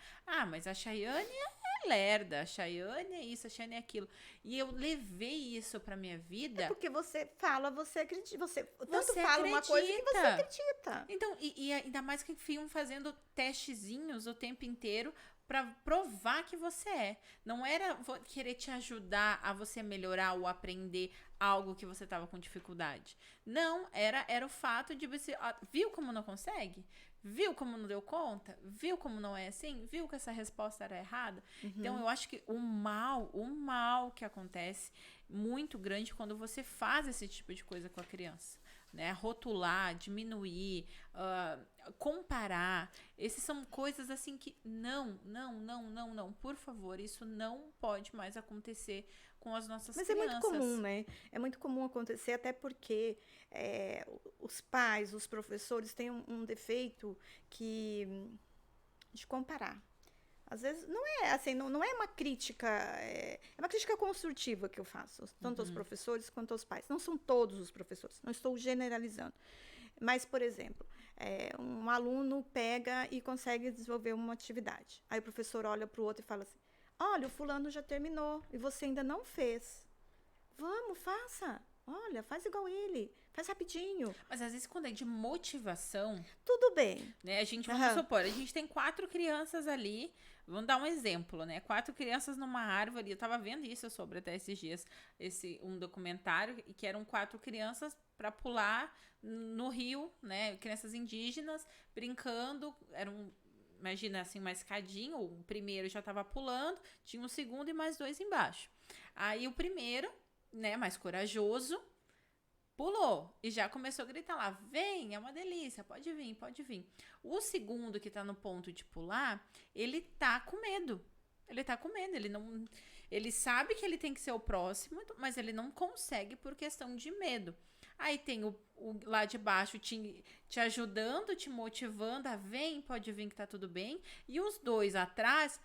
S1: Mas a Chayane é lerda, a Chayane é isso, a Chayane é aquilo. E eu levei isso pra minha vida.
S2: É porque você fala, você acredita. Você tanto
S1: Você
S2: fala uma coisa que você
S1: acredita.
S2: acredita.
S1: Então, e ainda mais que fiam fazendo testezinhos o tempo inteiro pra provar que você é. Não era querer te ajudar a você melhorar ou aprender algo que você tava com dificuldade. Não, era o fato de você... viu como não consegue? Viu como não deu conta? Viu como não é assim? Viu que essa resposta era errada? Então, eu acho que o mal que acontece muito grande quando você faz esse tipo de coisa com a criança. Né? Rotular, diminuir, comparar. Essas são coisas assim que não, por favor, isso não pode mais acontecer com as nossas
S2: Mas
S1: crianças.
S2: é muito comum, né? É muito comum acontecer, até porque os pais, os professores têm um defeito de comparar. Às vezes não é assim, não é uma crítica, é uma crítica construtiva que eu faço, tanto aos professores quanto aos pais. Não são todos os professores, não estou generalizando. Mas, por exemplo, um aluno pega e consegue desenvolver uma atividade. Aí o professor olha para o outro e fala assim: olha, o fulano já terminou e você ainda não fez. Vamos, faça. Olha, faz igual ele. Faz rapidinho.
S1: Mas às vezes quando é de motivação,
S2: tudo bem.
S1: né? Vamos supor, a gente tem 4 crianças ali. Vamos dar um exemplo, né? 4 crianças numa árvore. Eu tava vendo isso sobre até esses dias, um documentário, que eram 4 crianças para pular no rio, né? Crianças indígenas brincando, imagina assim, uma escadinha, o primeiro já tava pulando, tinha um segundo e mais 2 embaixo. Aí o primeiro, né, mais corajoso, pulou e já começou a gritar lá: vem, é uma delícia, pode vir, pode vir. O segundo, que tá no ponto de pular, ele tá com medo. Ele sabe que ele tem que ser o próximo, mas ele não consegue por questão de medo. Aí tem o lá de baixo te ajudando, te motivando a vem, pode vir que tá tudo bem. E os 2 atrás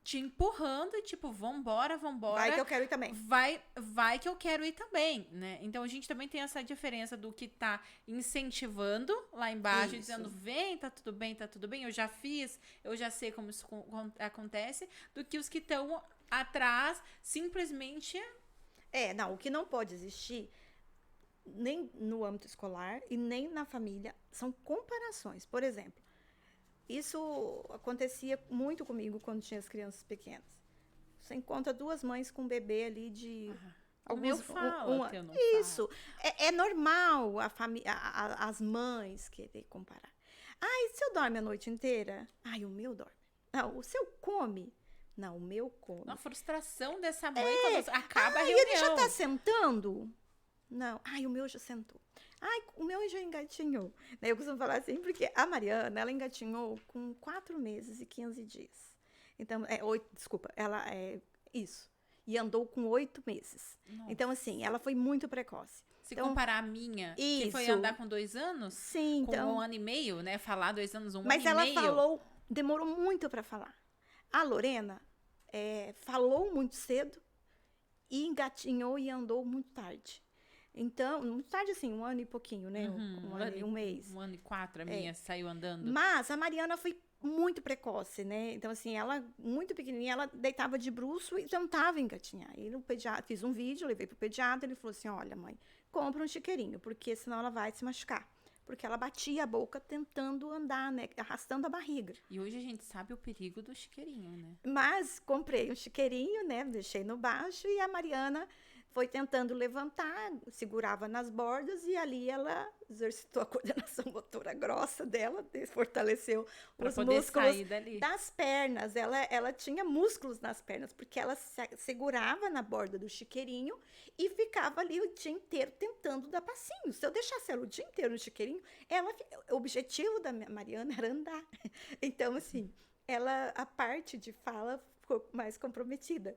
S1: te empurrando e tipo, vambora.
S2: Vai que eu quero ir também.
S1: Vai que eu quero ir também, né? Então a gente também tem essa diferença do que tá incentivando lá embaixo,
S2: Isso.
S1: dizendo, vem, tá tudo bem, eu já fiz, eu já sei como isso acontece, do que os que estão atrás simplesmente...
S2: Não, o que não pode existir, nem no âmbito escolar e nem na família, são comparações. Por exemplo, isso acontecia muito comigo quando tinha as crianças pequenas. Você encontra 2 mães com um bebê ali de...
S1: O meu fala, teu não
S2: Isso. É normal as mães querer comparar. E se eu dorme a noite inteira? O meu dorme. Não, o seu come? Não, o meu come.
S1: Uma frustração dessa mãe quando acaba a reunião.
S2: Ele já tá sentando? Não. O meu já sentou. O meu já engatinhou. Eu costumo falar assim, porque a Mariana, ela engatinhou com 4 meses e 15 dias. Então, 8, desculpa, ela é isso. E andou com 8 meses.
S1: Nossa.
S2: Então, assim, ela foi muito precoce.
S1: Se comparar a minha, que foi andar com 2 anos,
S2: sim,
S1: com 1 ano e meio, né? Falar 2 anos, 1 ano e meio.
S2: Mas ela falou, demorou muito para falar. A Lorena falou muito cedo e engatinhou e andou muito tarde. Então, muito tarde assim, 1 ano e pouquinho, né? Um ano e 1 mês.
S1: 1 ano e 4, a minha saiu andando.
S2: Mas a Mariana foi muito precoce, né? Então, assim, ela, muito pequenininha, ela deitava de bruço e tentava engatinhar. E o pediatra, fiz um vídeo, levei pro pediatra, ele falou assim, olha, mãe, compra um chiqueirinho, porque senão ela vai se machucar. Porque ela batia a boca tentando andar, né? Arrastando a barriga.
S1: E hoje a gente sabe o perigo do chiqueirinho, né?
S2: Mas comprei um chiqueirinho, né? Deixei no baixo e a Mariana foi tentando levantar, segurava nas bordas e ali ela exercitou a coordenação motora grossa dela, fortaleceu
S1: Pra
S2: os
S1: poder
S2: músculos
S1: sair dali.
S2: das pernas. Ela tinha músculos nas pernas, porque ela segurava na borda do chiqueirinho e ficava ali o dia inteiro tentando dar passinho. Se eu deixasse ela o dia inteiro no chiqueirinho, o objetivo da Mariana era andar. Então, assim, a parte de fala ficou mais comprometida.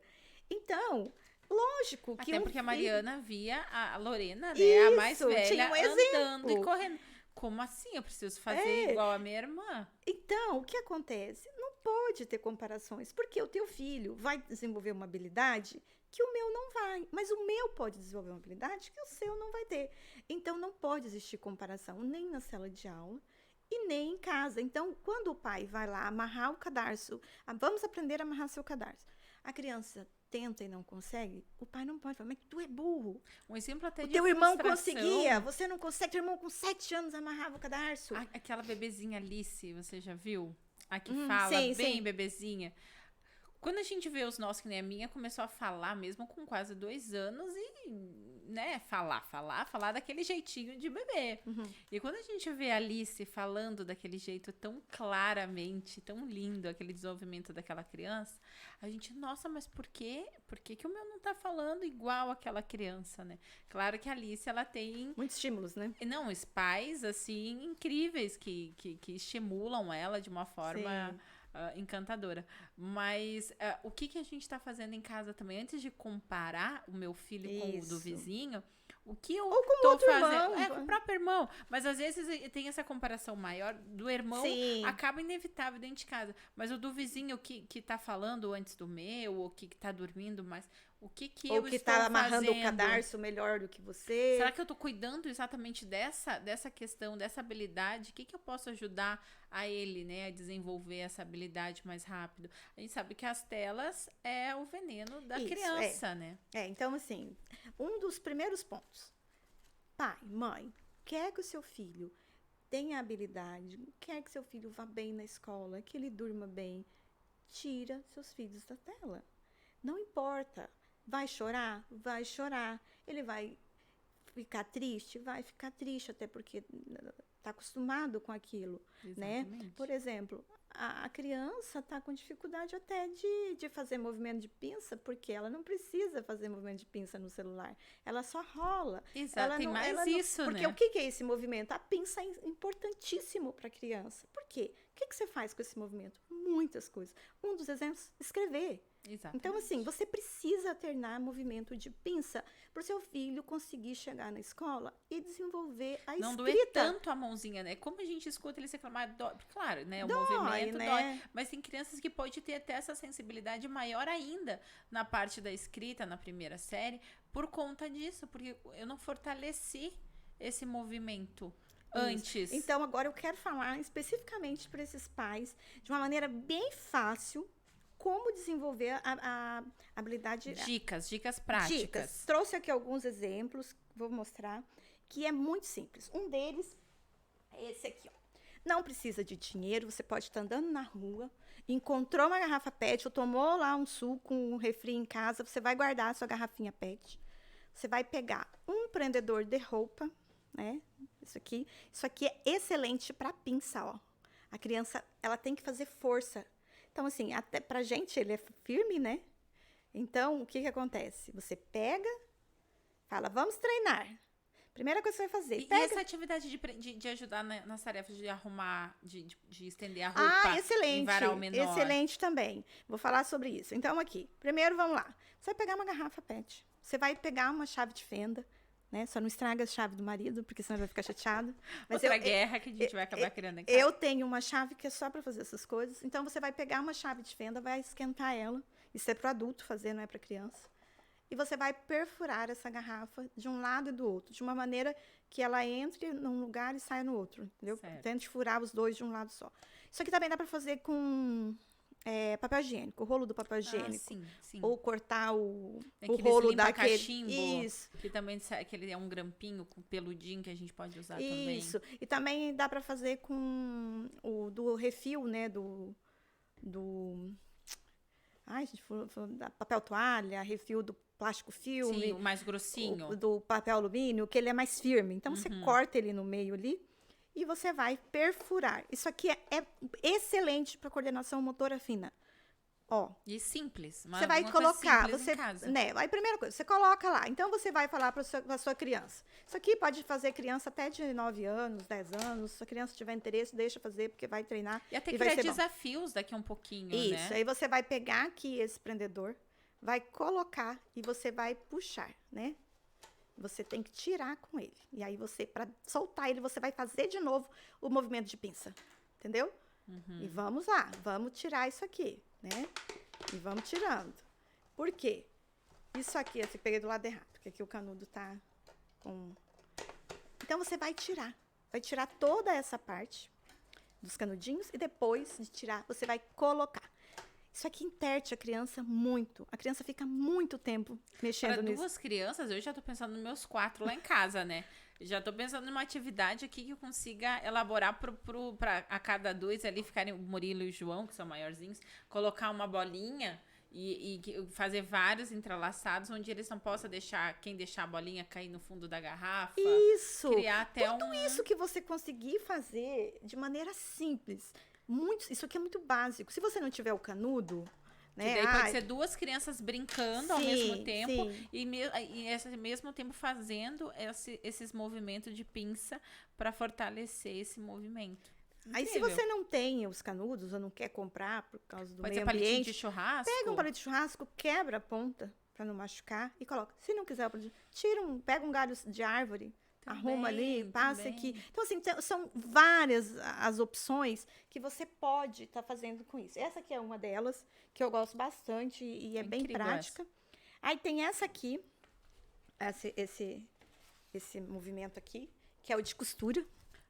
S2: Então, lógico que
S1: Até porque a Mariana via a Lorena, né?
S2: Isso,
S1: A mais velha,
S2: tinha um
S1: andando e
S2: exemplo.
S1: correndo. Como assim? Eu preciso fazer igual a minha irmã?
S2: Então, o que acontece? Não pode ter comparações, porque o teu filho vai desenvolver uma habilidade que o meu não vai, mas o meu pode desenvolver uma habilidade que o seu não vai ter. Então, não pode existir comparação nem na sala de aula e nem em casa. Então, quando o pai vai lá amarrar o cadarço, vamos aprender a amarrar seu cadarço. A criança tenta e não consegue, o pai não pode falar, mas tu é burro.
S1: Um exemplo até
S2: O
S1: de
S2: teu irmão
S1: frustração.
S2: conseguia, você não consegue. Teu irmão com 7 anos amarrava o cadarço.
S1: Aquela bebezinha Alice, você já viu? A que
S2: Sim,
S1: bem
S2: sim.
S1: bebezinha. Quando a gente vê os nossos, que nem a minha, começou a falar mesmo com quase 2 anos e, né, falar daquele jeitinho de bebê. E quando a gente vê a Alice falando daquele jeito tão claramente, tão lindo, aquele desenvolvimento daquela criança, a gente, nossa, mas por quê? Por que que o meu não tá falando igual aquela criança, né? Claro que a Alice, ela tem...
S2: Muitos estímulos, né?
S1: Não, os pais, assim, incríveis, que estimulam ela de uma forma...
S2: Sim.
S1: Encantadora. Mas o que a gente tá fazendo em casa também, antes de comparar o meu filho com o do
S2: Isso.
S1: vizinho, o que eu
S2: Ou com
S1: tô
S2: outro
S1: fazendo?
S2: irmão.
S1: Com o próprio irmão. Mas às vezes tem essa comparação maior do irmão,
S2: Sim.
S1: acaba inevitável dentro de casa. Mas o do vizinho que tá falando antes do meu, ou que tá dormindo mais, o que
S2: Ou
S1: eu
S2: que
S1: estou
S2: tá amarrando
S1: fazendo?
S2: o cadarço melhor do que você.
S1: Será que eu tô cuidando exatamente dessa questão, dessa habilidade? O que eu posso ajudar a ele, né, a desenvolver essa habilidade mais rápido? A gente sabe que as telas é o veneno da
S2: Isso,
S1: criança, né?
S2: Então, assim, um dos primeiros pontos. Pai, mãe, quer que o seu filho tenha habilidade, quer que seu filho vá bem na escola, que ele durma bem, tira seus filhos da tela. Não importa. Vai chorar? Vai chorar. Ele vai ficar triste? Vai ficar triste, até porque está acostumado com aquilo, né?
S1: Exatamente.
S2: Por exemplo, a criança está com dificuldade até de fazer movimento de pinça, porque ela não precisa fazer movimento de pinça no celular. Ela só rola.
S1: Exato,
S2: Ela
S1: tem
S2: não-
S1: mais
S2: ela não-
S1: isso,
S2: porque
S1: né?
S2: o que é esse movimento? A pinça é importantíssimo para a criança. Por quê? O que você faz com esse movimento? Muitas coisas. Um dos exemplos, escrever.
S1: Exatamente.
S2: Então, assim, você precisa alternar movimento de pinça para o seu filho conseguir chegar na escola e desenvolver a
S1: Não
S2: escrita.
S1: doer tanto a mãozinha, né? Como a gente escuta eles reclamar, dói. Claro, né? O movimento
S2: né?
S1: dói. Mas tem crianças que pode ter até essa sensibilidade maior ainda na parte da escrita, na primeira série, por conta disso, porque eu não fortaleci esse movimento antes.
S2: Então, agora eu quero falar especificamente para esses pais, de uma maneira bem fácil, como desenvolver a habilidade.
S1: Dicas práticas.
S2: Dicas. Trouxe aqui alguns exemplos, vou mostrar, que é muito simples. Um deles é esse aqui, ó. Não precisa de dinheiro, você pode estar andando na rua, encontrou uma garrafa PET, ou tomou lá um suco, um refri em casa, você vai guardar a sua garrafinha PET. Você vai pegar um prendedor de roupa, né? Isso aqui é excelente para pinça, ó. A criança, ela tem que fazer força. Então, assim, até pra gente ele é firme, né? Então, o que acontece? Você pega, fala, vamos treinar. Primeira coisa que você vai fazer,
S1: E
S2: pega...
S1: essa atividade de ajudar nas tarefas de arrumar, de estender a roupa
S2: excelente,
S1: em varal menor.
S2: excelente também. Vou falar sobre isso. Então, aqui, primeiro vamos lá. Você vai pegar uma garrafa PET. Você vai pegar uma chave de fenda, né? Só não estraga a chave do marido, porque senão ele vai ficar chateado. Mas
S1: Outra guerra que a gente vai acabar criando em casa.
S2: Eu tenho uma chave que é só para fazer essas coisas. Então, você vai pegar uma chave de fenda, vai esquentar ela. Isso é para adulto fazer, não é para criança. e você vai perfurar essa garrafa de um lado e do outro, de uma maneira que ela entre num lugar e saia no outro, entendeu?
S1: Certo.
S2: Tente furar os dois de um lado só. Isso aqui também dá para fazer com papel higiênico, o rolo do papel higiênico.
S1: Sim, sim.
S2: Ou cortar o
S1: Aqueles
S2: rolo daquele.
S1: limpa-cachimbo,
S2: Isso.
S1: que também aquele é um grampinho com peludinho que a gente pode usar também.
S2: Isso. E também dá para fazer com o do refil, né? Do ai, gente, da papel toalha, refil do plástico filme.
S1: Sim, o mais grossinho.
S2: Do papel alumínio, que ele é mais firme. Então, você corta ele no meio ali e você vai perfurar. Isso aqui é excelente para coordenação motora fina. Ó,
S1: E simples.
S2: você vai colocar,
S1: você, em casa.
S2: né? Aí, primeira coisa, você coloca lá. Então, você vai falar para a sua criança. Isso aqui pode fazer criança até de 9 anos, 10 anos. Se a criança tiver interesse, deixa fazer, porque vai treinar.
S1: E até
S2: e vai
S1: criar
S2: ser bom.
S1: desafios daqui a um pouquinho,
S2: Isso,
S1: né?
S2: aí você vai pegar aqui esse prendedor, vai colocar e você vai puxar, né? Você tem que tirar com ele. E aí você, para soltar ele, você vai fazer de novo o movimento de pinça. Entendeu? E vamos lá, vamos tirar isso aqui, né? E vamos tirando. Por quê? Isso aqui, eu peguei do lado errado, porque aqui o canudo tá com... Então, você vai tirar toda essa parte dos canudinhos e depois de tirar, você vai colocar. Isso aqui interte a criança muito. A criança fica muito tempo mexendo
S1: Para
S2: nisso.
S1: duas crianças, eu já tô pensando nos meus 4 lá em casa, né? Já tô pensando numa atividade aqui que eu consiga elaborar pra a cada 2 ali ficarem o Murilo e o João, que são maiorzinhos, colocar uma bolinha e fazer vários entrelaçados, onde eles não possam deixar a bolinha cair no fundo da garrafa.
S2: Isso!
S1: Criar até
S2: Tudo isso que você conseguir fazer de maneira simples. Isso aqui é muito básico. Se você não tiver o canudo, né?
S1: Que daí pode ser duas crianças brincando ao mesmo tempo
S2: sim.
S1: e ao mesmo tempo fazendo esses movimentos de pinça para fortalecer esse movimento.
S2: Aí, se
S1: Incrível.
S2: você não tem os canudos ou não quer comprar por causa do
S1: Pode
S2: meio
S1: ser palitinho
S2: ambiente,
S1: de churrasco.
S2: pega um palito de churrasco, quebra a ponta para não machucar e coloca. Se não quiser, pega um galho de árvore, arruma ali, passa
S1: também.
S2: aqui. Então, assim, são várias as opções que você pode estar fazendo com isso. Essa aqui é uma delas, que eu gosto bastante e é bem
S1: Incrível
S2: prática. Aí tem essa aqui, esse movimento aqui, que é o de costura.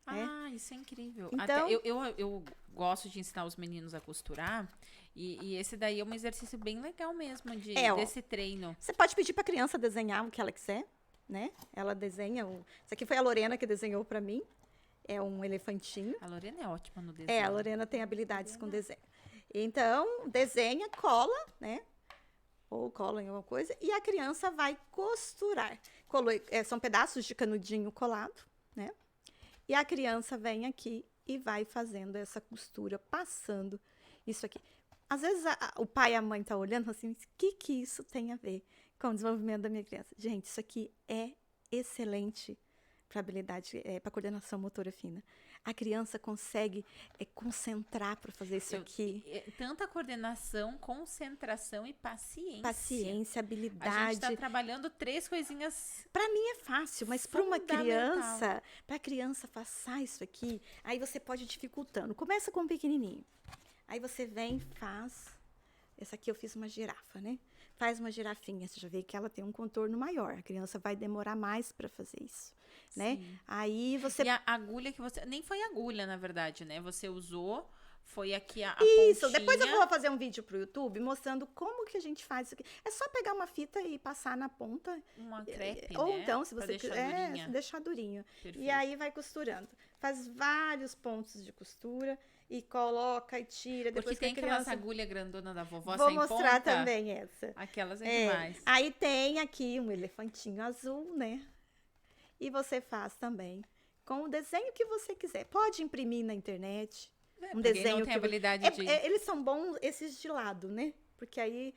S1: Ah, isso é incrível.
S2: Então-
S1: Até eu gosto de ensinar os meninos a costurar. E esse daí é um exercício bem legal mesmo desse treino.
S2: Você pode pedir para a criança desenhar o que ela quiser, né? Ela desenha. Isso aqui foi a Lorena que desenhou para mim. É um elefantinho.
S1: A Lorena é ótima no desenho.
S2: A Lorena tem habilidades com desenho. Então, desenha, cola, né? Ou cola em alguma coisa. E a criança vai costurar. São pedaços de canudinho colado, né? E a criança vem aqui e vai fazendo essa costura, passando isso aqui. Às vezes o pai e a mãe estão olhando assim, o que isso tem a ver com o desenvolvimento da minha criança? Gente, isso aqui é excelente para habilidade, para coordenação motora fina. A criança consegue concentrar para fazer isso aqui.
S1: Tanta coordenação, concentração e paciência.
S2: Paciência,
S1: A gente
S2: habilidade.
S1: está trabalhando 3 coisinhas.
S2: Para mim é fácil, mas para uma
S1: Fundamental.
S2: criança, para a criança passar isso aqui, aí você pode ir dificultando. Começa com um pequenininho. Aí você vem e faz. Essa aqui eu fiz uma girafa, né? Faz uma girafinha. Você já vê que ela tem um contorno maior. A criança vai demorar mais para fazer isso, né?
S1: Sim.
S2: Aí você
S1: E a agulha que você... Nem foi agulha, na verdade, né? Você usou, foi aqui a
S2: Isso,
S1: pontinha.
S2: depois eu vou fazer um vídeo pro YouTube mostrando como que a gente faz isso aqui. É só pegar uma fita e passar na ponta.
S1: Uma crepe,
S2: Ou
S1: né?
S2: então, se
S1: Pra
S2: você
S1: deixar
S2: quiser,
S1: durinha.
S2: deixar durinho.
S1: Perfeito.
S2: E aí vai costurando. Faz vários pontos de costura e coloca e tira.
S1: Porque
S2: Depois
S1: tem
S2: que a
S1: aquelas
S2: criança...
S1: agulhas grandona da vovó
S2: Vou
S1: sem
S2: mostrar
S1: ponta.
S2: também essa.
S1: Aquelas é demais.
S2: Aí tem aqui um elefantinho azul, né? E você faz também com o desenho que você quiser. Pode imprimir na internet. Um
S1: Pra quem
S2: desenho
S1: não tem
S2: que
S1: habilidade de...
S2: eles são bons esses de lado, né? Porque aí,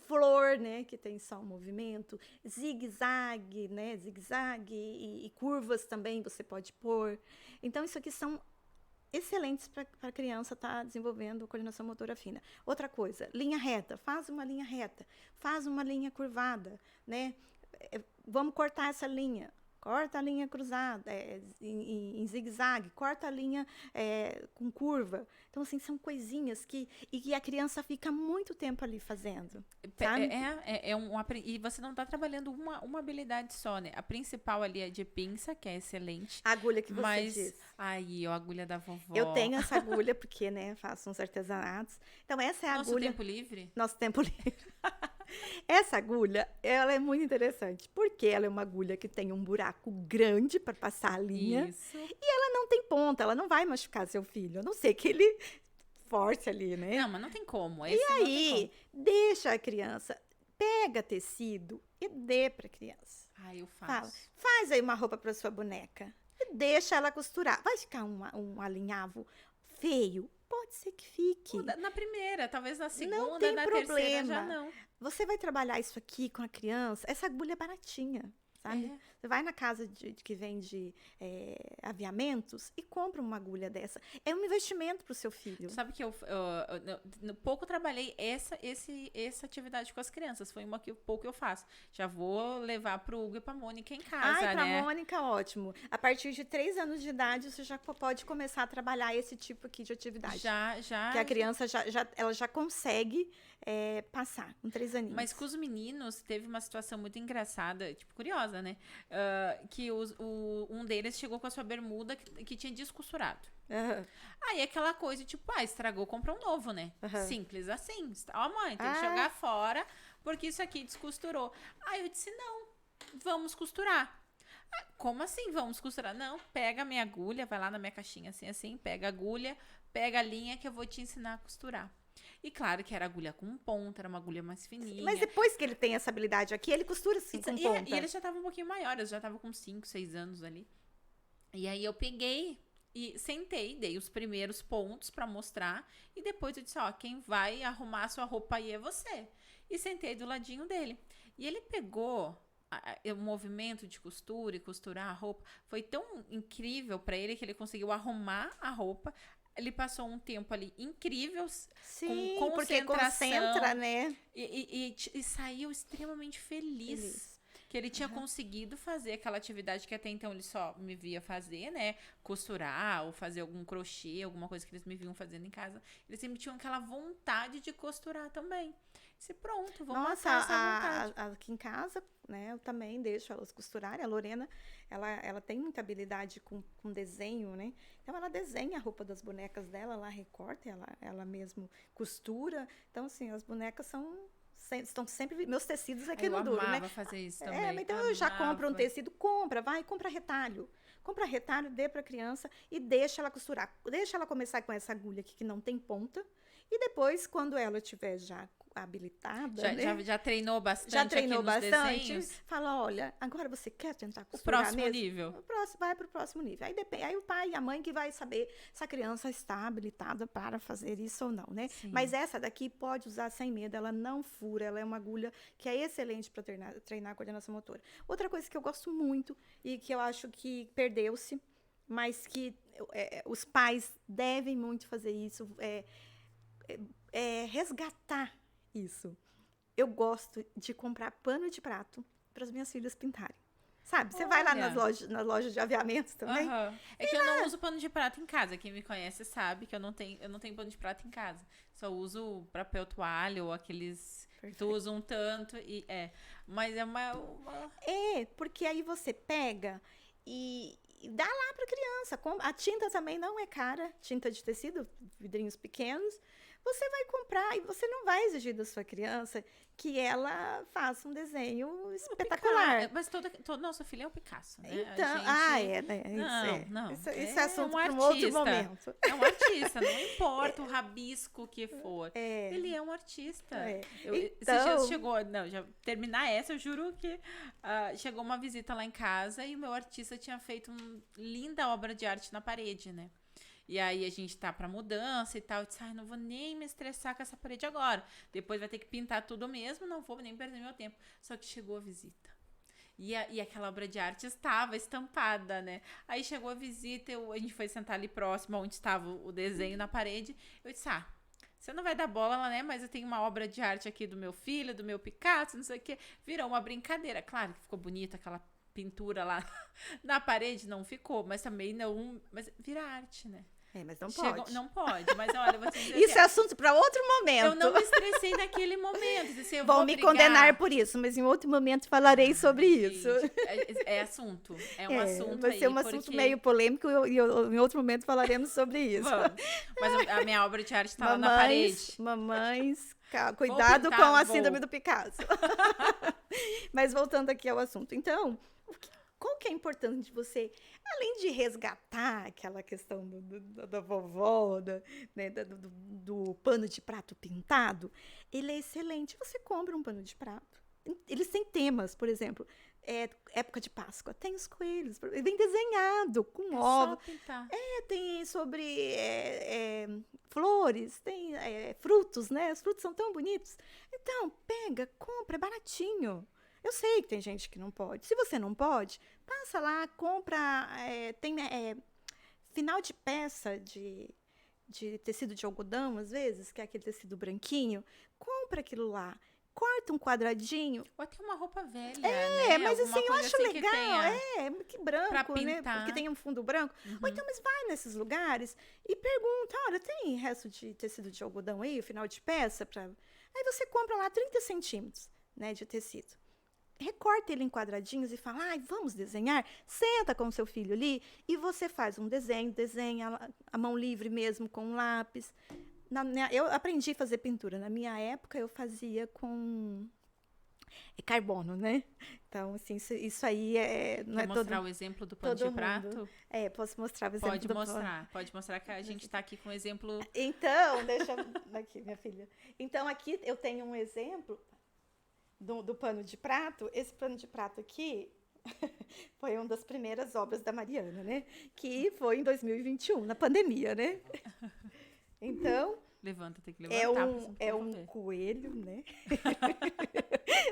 S2: flor, né? Que tem só um movimento. Zigue-zague, né? Zigue-zague e curvas também você pode pôr. Então, isso aqui são excelentes para a criança estar desenvolvendo coordenação motora fina. Outra coisa, linha reta. Faz uma linha reta. Faz uma linha curvada, né? Vamos cortar essa linha. corta a linha cruzada, em zigue-zague, corta a linha com curva. Então, assim, são coisinhas que a criança fica muito tempo ali fazendo, sabe?
S1: E você não tá trabalhando uma habilidade só, né? A principal ali é de pinça, que é excelente.
S2: A agulha que você disse.
S1: Aí, ó, a agulha da vovó.
S2: Eu tenho essa agulha porque, né, faço uns artesanatos. Então, essa é a
S1: Nosso
S2: agulha...
S1: tempo livre?
S2: Nosso tempo livre. Essa agulha, ela é muito interessante, porque ela é uma agulha que tem um buraco grande para passar a linha.
S1: Isso.
S2: E ela não tem ponta, ela não vai machucar seu filho, a não ser que ele force ali, né?
S1: Não, mas não tem como.
S2: E aí, deixa a criança, pega tecido e dê para a criança.
S1: Eu faço.
S2: Faz aí uma roupa para sua boneca e deixa ela costurar. Vai ficar um alinhavo feio? Pode ser que fique.
S1: Na primeira, talvez na segunda,
S2: não tem
S1: na
S2: problema.
S1: terceira já não.
S2: Você vai trabalhar isso aqui com a criança, essa agulha é baratinha, sabe? Você vai na casa que vende aviamentos e compra uma agulha dessa. É um investimento pro seu filho.
S1: Sabe que eu pouco trabalhei essa atividade com as crianças. Foi uma que pouco eu faço. Já vou levar pro Hugo e pra Mônica em casa,
S2: pra
S1: né?
S2: Mônica, ótimo. A partir de 3 anos de idade, você já pode começar a trabalhar esse tipo aqui de atividade.
S1: Já.
S2: Que a criança ela já consegue passar com 3 aninhos.
S1: Mas com os meninos, teve uma situação muito engraçada, tipo, curiosa, né? Que um deles chegou com a sua bermuda que tinha descosturado.
S2: Uhum.
S1: Aí aquela coisa, tipo, estragou, compra um novo, né?
S2: Uhum.
S1: Simples assim. Ó, mãe, tem que jogar fora, porque isso aqui descosturou. Aí eu disse, não, vamos costurar. Como assim vamos costurar? Não, pega a minha agulha, vai lá na minha caixinha assim, pega a agulha, pega a linha que eu vou te ensinar a costurar. E claro que era agulha com ponta, era uma agulha mais fininha.
S2: Mas depois que ele tem essa habilidade aqui, ele costura assim com ponta.
S1: E ele já tava um pouquinho maior, eu já tava com 5, 6 anos ali. E aí eu peguei e sentei, dei os primeiros pontos pra mostrar. E depois eu disse, quem vai arrumar a sua roupa aí é você. E sentei do ladinho dele. E ele pegou o movimento de costura e costurar a roupa. Foi tão incrível pra ele que ele conseguiu arrumar a roupa. Ele passou um tempo ali incrível,
S2: sim,
S1: com
S2: porque concentra, né?
S1: E saiu extremamente feliz. Que ele tinha conseguido fazer aquela atividade que até então ele só me via fazer, né? Costurar ou fazer algum crochê, alguma coisa que eles me viam fazendo em casa. Eles sempre tinham aquela vontade de costurar também. Disse, pronto, vamos matar essa vontade.
S2: Aqui em casa, né, eu também deixo elas costurarem. A Lorena, ela tem muita habilidade com desenho, né? Então, ela desenha a roupa das bonecas dela, ela recorta, ela mesmo costura. Então, assim, as bonecas estão sempre... Meus tecidos aqui no duro, né?
S1: Eu amava fazer isso também.
S2: Então, eu já compro um tecido, compra retalho. Compra retalho, dê pra criança e deixa ela costurar. Deixa ela começar com essa agulha aqui que não tem ponta. E depois, quando ela estiver já habilitada,
S1: já treinou bastante.
S2: Já treinou bastante.
S1: Desenhos.
S2: Fala, olha, agora você quer tentar costurar
S1: próximo
S2: mesmo?
S1: nível.
S2: Vai pro próximo nível. Aí o pai e a mãe que vai saber se a criança está habilitada para fazer isso ou não, né?
S1: Sim.
S2: Mas essa daqui pode usar sem medo, ela não fura, ela é uma agulha que é excelente para treinar a coordenação motora. Outra coisa que eu gosto muito e que eu acho que perdeu-se, mas que os pais devem muito fazer isso, resgatar isso. Eu gosto de comprar pano de prato para as minhas filhas pintarem. Sabe? Você vai lá nas lojas de aviamentos também.
S1: É que eu não uso pano de prato em casa. Quem me conhece sabe que eu não tenho pano de prato em casa. Só uso papel toalha ou aqueles que tu usa um tanto. Mas é uma...
S2: porque aí você pega e dá lá para criança. A tinta também não é cara. Tinta de tecido, vidrinhos pequenos. Você vai comprar e você não vai exigir da sua criança que ela faça um desenho espetacular.
S1: Mas todo nosso filho é o Picasso, né?
S2: Então, né?
S1: Não.
S2: Isso é assunto para um outro momento.
S1: É um artista, não importa o rabisco que for. Ele é um artista. Esses dias chegou, já terminar essa, eu juro que chegou uma visita lá em casa e o meu artista tinha feito uma linda obra de arte na parede, né? E aí a gente tá pra mudança e tal. Eu disse, não vou nem me estressar com essa parede agora. Depois vai ter que pintar tudo mesmo, não vou nem perder meu tempo. Só que chegou a visita. E aquela obra de arte estava estampada, né? Aí chegou a visita, a gente foi sentar ali próximo, onde estava o desenho na parede. Eu disse, você não vai dar bola, né? Mas eu tenho uma obra de arte aqui do meu filho, do meu Picasso, não sei o quê. Virou uma brincadeira. Claro que ficou bonita aquela pintura lá na parede, não ficou. Mas também não... Mas vira arte, né?
S2: Mas não pode.
S1: Não pode, mas olha, eu vou te dizer
S2: Isso
S1: assim,
S2: é assunto para outro momento.
S1: eu não me estressei naquele momento. Assim, eu
S2: Vão
S1: vou
S2: me
S1: brigar.
S2: condenar por isso, mas em outro momento falarei sobre isso.
S1: Gente, é assunto. É um assunto
S2: vai
S1: aí.
S2: ser um assunto meio polêmico e em outro momento falaremos sobre isso.
S1: Vamos. Mas a minha obra de arte está lá na parede.
S2: Mamães, cuidado
S1: pintar,
S2: com a síndrome do Picasso. Mas voltando aqui ao assunto. Então, qual que é importante de você, além de resgatar aquela questão da vovó, né, do pano de prato pintado, ele é excelente. Você compra um pano de prato. Eles têm temas, por exemplo, época de Páscoa, tem os coelhos, vem desenhado, com ovos.
S1: Só pintar.
S2: Tem sobre flores, tem frutos, né? Os frutos são tão bonitos. Então, pega, compra, é baratinho. Eu sei que tem gente que não pode. Se você não pode, passa lá, compra. Tem final de peça de tecido de algodão, às vezes, que é aquele tecido branquinho. Compra aquilo lá. Corta um quadradinho.
S1: Ou até uma roupa velha, né?
S2: Mas assim, eu acho
S1: assim
S2: legal. Que branco, né? Porque tem um fundo branco. Ou então, mas vai nesses lugares e pergunta, olha, tem resto de tecido de algodão aí, final de peça? Aí você compra lá 30 centímetros, né, de tecido. Recorta ele em quadradinhos e fala, vamos desenhar? Senta com o seu filho ali e você faz um desenho, desenha a mão livre mesmo com um lápis. Eu aprendi a fazer pintura. Na minha época, eu fazia com carbono, né? Então, assim, isso aí
S1: Quer mostrar o exemplo do pano de prato?
S2: Posso mostrar o exemplo do pano.
S1: Pode mostrar que a gente está aqui com o exemplo...
S2: Então, deixa aqui, minha filha. Então, aqui eu tenho um exemplo do pano de prato. Esse pano de prato aqui foi uma das primeiras obras da Mariana, né? Que foi em 2021, na pandemia, né? Então,
S1: Levanta, tem que levantar.
S2: É um coelho, né?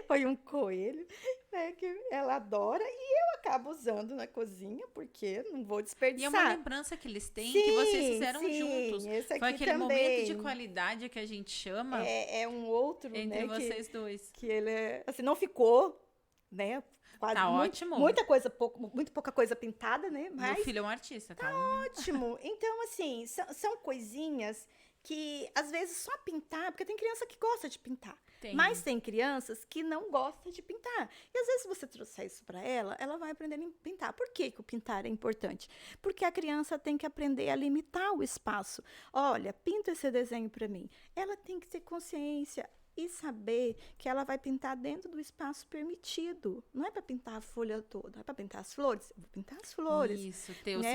S2: Foi um coelho, né, que ela adora e eu acabo usando na cozinha, porque não vou desperdiçar.
S1: E é uma lembrança que eles têm, que vocês fizeram juntos.
S2: Esse aqui
S1: foi aquele
S2: também.
S1: Momento de qualidade que a gente chama.
S2: É um outro,
S1: entre
S2: né,
S1: vocês dois.
S2: Que ele assim, não ficou, né? Quase
S1: tá ótimo.
S2: Muito pouca coisa pintada, né? Mas
S1: meu filho é um artista, tá?
S2: Ótimo. Então, assim, são coisinhas que, às vezes, só pintar, porque tem criança que gosta de pintar. Mas tem crianças que não gostam de pintar. E, às vezes, se você trouxer isso para ela vai aprender a pintar. Por que o pintar é importante? Porque a criança tem que aprender a limitar o espaço. Olha, pinta esse desenho para mim. Ela tem que ter consciência e saber que ela vai pintar dentro do espaço permitido. Não é para pintar a folha toda, é para pintar as flores. Eu vou pintar as flores.
S1: Isso, ter
S2: né?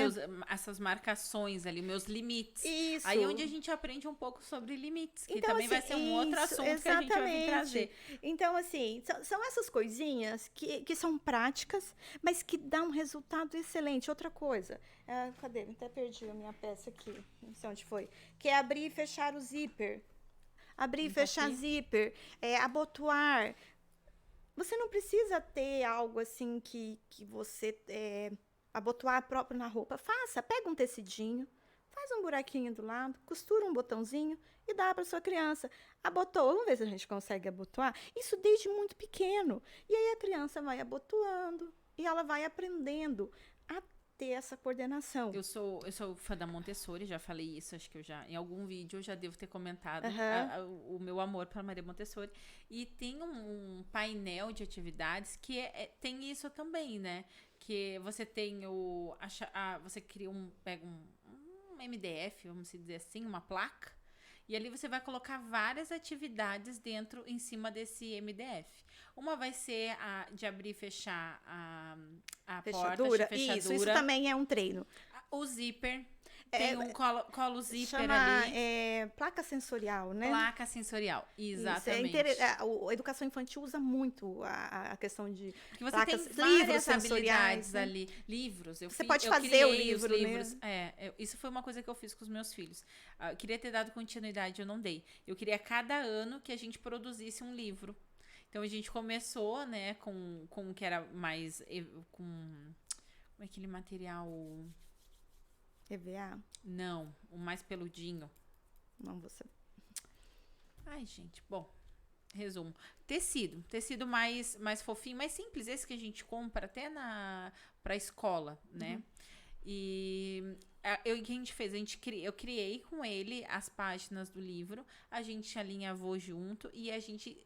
S1: essas marcações ali, meus limites.
S2: Isso.
S1: Aí é onde a gente aprende um pouco sobre limites, que
S2: então,
S1: também
S2: assim,
S1: vai ser um outro assunto que a gente vai vir trazer.
S2: Então, assim, são essas coisinhas que são práticas, mas que dão um resultado excelente. Outra coisa, cadê? Até perdi a minha peça aqui, não sei onde foi. Que é abrir e fechar o zíper. Abrir e fechar zíper, abotoar. Você não precisa ter algo assim que você abotoar próprio na roupa. Pega um tecidinho, faz um buraquinho do lado, costura um botãozinho e dá para sua criança. Abotoa, vamos ver se a gente consegue abotoar. Isso desde muito pequeno. E aí a criança vai abotoando e ela vai aprendendo a ter essa coordenação.
S1: Eu sou fã da Montessori, já falei isso, acho que em algum vídeo eu já devo ter comentado o meu amor pela Maria Montessori. E tem um painel de atividades que tem isso também, né? Que você tem você cria pega um MDF, vamos dizer assim, uma placa, e ali você vai colocar várias atividades em cima desse MDF. Uma vai ser a de abrir e fechar a
S2: fechadura.
S1: Porta,
S2: Isso também é um treino.
S1: O zíper, tem um colo zíper
S2: chama,
S1: ali.
S2: Placa sensorial, né?
S1: Placa sensorial, exatamente.
S2: A educação infantil usa muito a questão de
S1: porque você
S2: placas,
S1: tem várias
S2: livros
S1: habilidades
S2: né?
S1: ali. Livros.
S2: Você pode fazer o livro,
S1: livros.
S2: Né?
S1: Isso foi uma coisa que eu fiz com os meus filhos. Eu queria ter dado continuidade, eu não dei. Eu queria cada ano que a gente produzisse um livro. Então, a gente começou, né, com que era mais... Como é aquele material...
S2: EVA?
S1: Não, o mais peludinho.
S2: Não, você...
S1: Ai, gente, bom. Resumo. Tecido mais fofinho, mais simples, esse que a gente compra até pra escola, né? E o que a gente fez? Eu criei com ele as páginas do livro, a gente alinhavou junto e a gente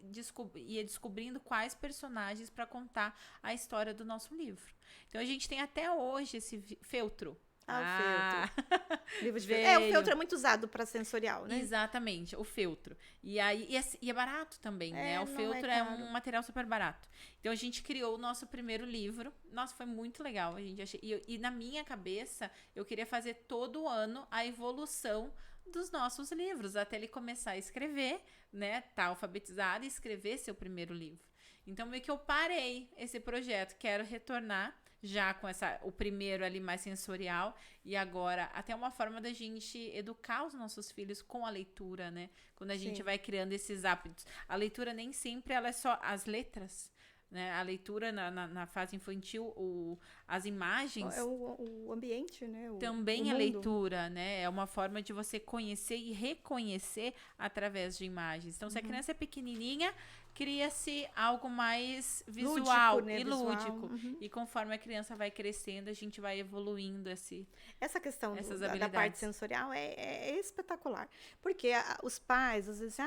S1: ia descobrindo quais personagens para contar a história do nosso livro. Então a gente tem até hoje esse feltro.
S2: O feltro. Livro de feltro. O feltro é muito usado para sensorial, né?
S1: Exatamente, o feltro. E é barato também, né? O feltro é um material super barato. Então a gente criou o nosso primeiro livro. Nossa, foi muito legal. E na minha cabeça, eu queria fazer todo ano a evolução dos nossos livros, até ele começar a escrever, né? Tá alfabetizado e escrever seu primeiro livro. Então meio que eu parei esse projeto, quero retornar já com o primeiro ali mais sensorial, e agora até uma forma da gente educar os nossos filhos com a leitura, né? Quando a gente vai criando esses hábitos. A leitura nem sempre ela é só as letras, né? A leitura na fase infantil, as imagens...
S2: É o ambiente, né?
S1: Também é leitura, né? É uma forma de você conhecer e reconhecer através de imagens. Então, se a criança é pequenininha, cria-se algo mais visual, lúdico, né? E lúdico. E conforme a criança vai crescendo, a gente vai evoluindo
S2: essa questão da parte sensorial é espetacular. Porque os pais, às vezes,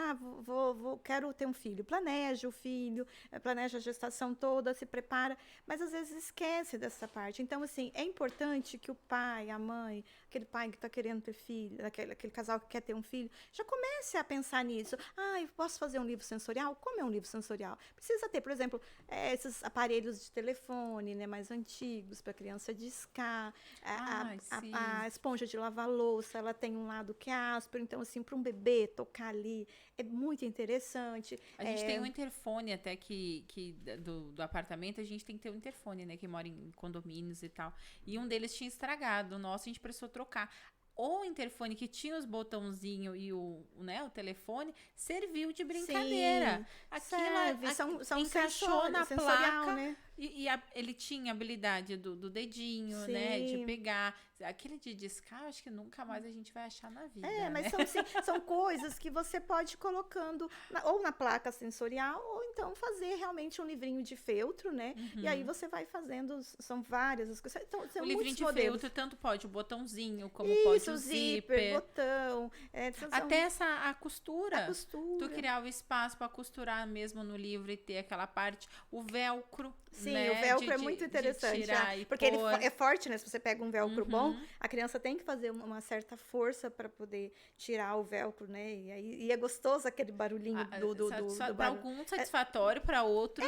S2: quero ter um filho. Planeja o filho, planeja a gestação toda, se prepara, mas às vezes esquece dessa parte. Então, assim, é importante que o pai, a mãe, aquele pai que está querendo ter filho, aquele casal que quer ter um filho, já comece a pensar nisso. Eu posso fazer um livro sensorial? Como é um livro sensorial? Precisa ter, por exemplo, esses aparelhos de telefone, né, mais antigos, para a criança discar. A esponja de lavar louça, ela tem um lado que é áspero, então, assim, para um bebê tocar ali, é muito interessante.
S1: A gente tem um interfone até do apartamento, a gente tem que ter um interfone, né, que mora em condomínios e tal. E um deles tinha estragado, o nosso a gente precisou trocar. O interfone que tinha os botãozinhos e o telefone serviu de brincadeira.
S2: Aquilo
S1: são encaixou na placa,
S2: né?
S1: E ele tinha habilidade do dedinho, né? De pegar. Aquele de discar, acho que nunca mais a gente vai achar na vida.
S2: Mas são coisas que você pode ir colocando ou na placa sensorial, ou então fazer realmente um livrinho de feltro, né? E aí você vai fazendo, são várias as coisas. Então,
S1: o livrinho de feltro tanto pode o botãozinho, como
S2: isso,
S1: pode o zíper,
S2: botão.
S1: Até a costura.
S2: A costura.
S1: Tu criar o espaço para costurar mesmo no livro e ter aquela parte. O velcro.
S2: Sim,
S1: né?
S2: O velcro é muito interessante. Porque ele é forte, né? Se você pega um velcro bom, a criança tem que fazer uma certa força para poder tirar o velcro, né? E é gostoso aquele barulhinho do
S1: para alguns satisfatório, para outros...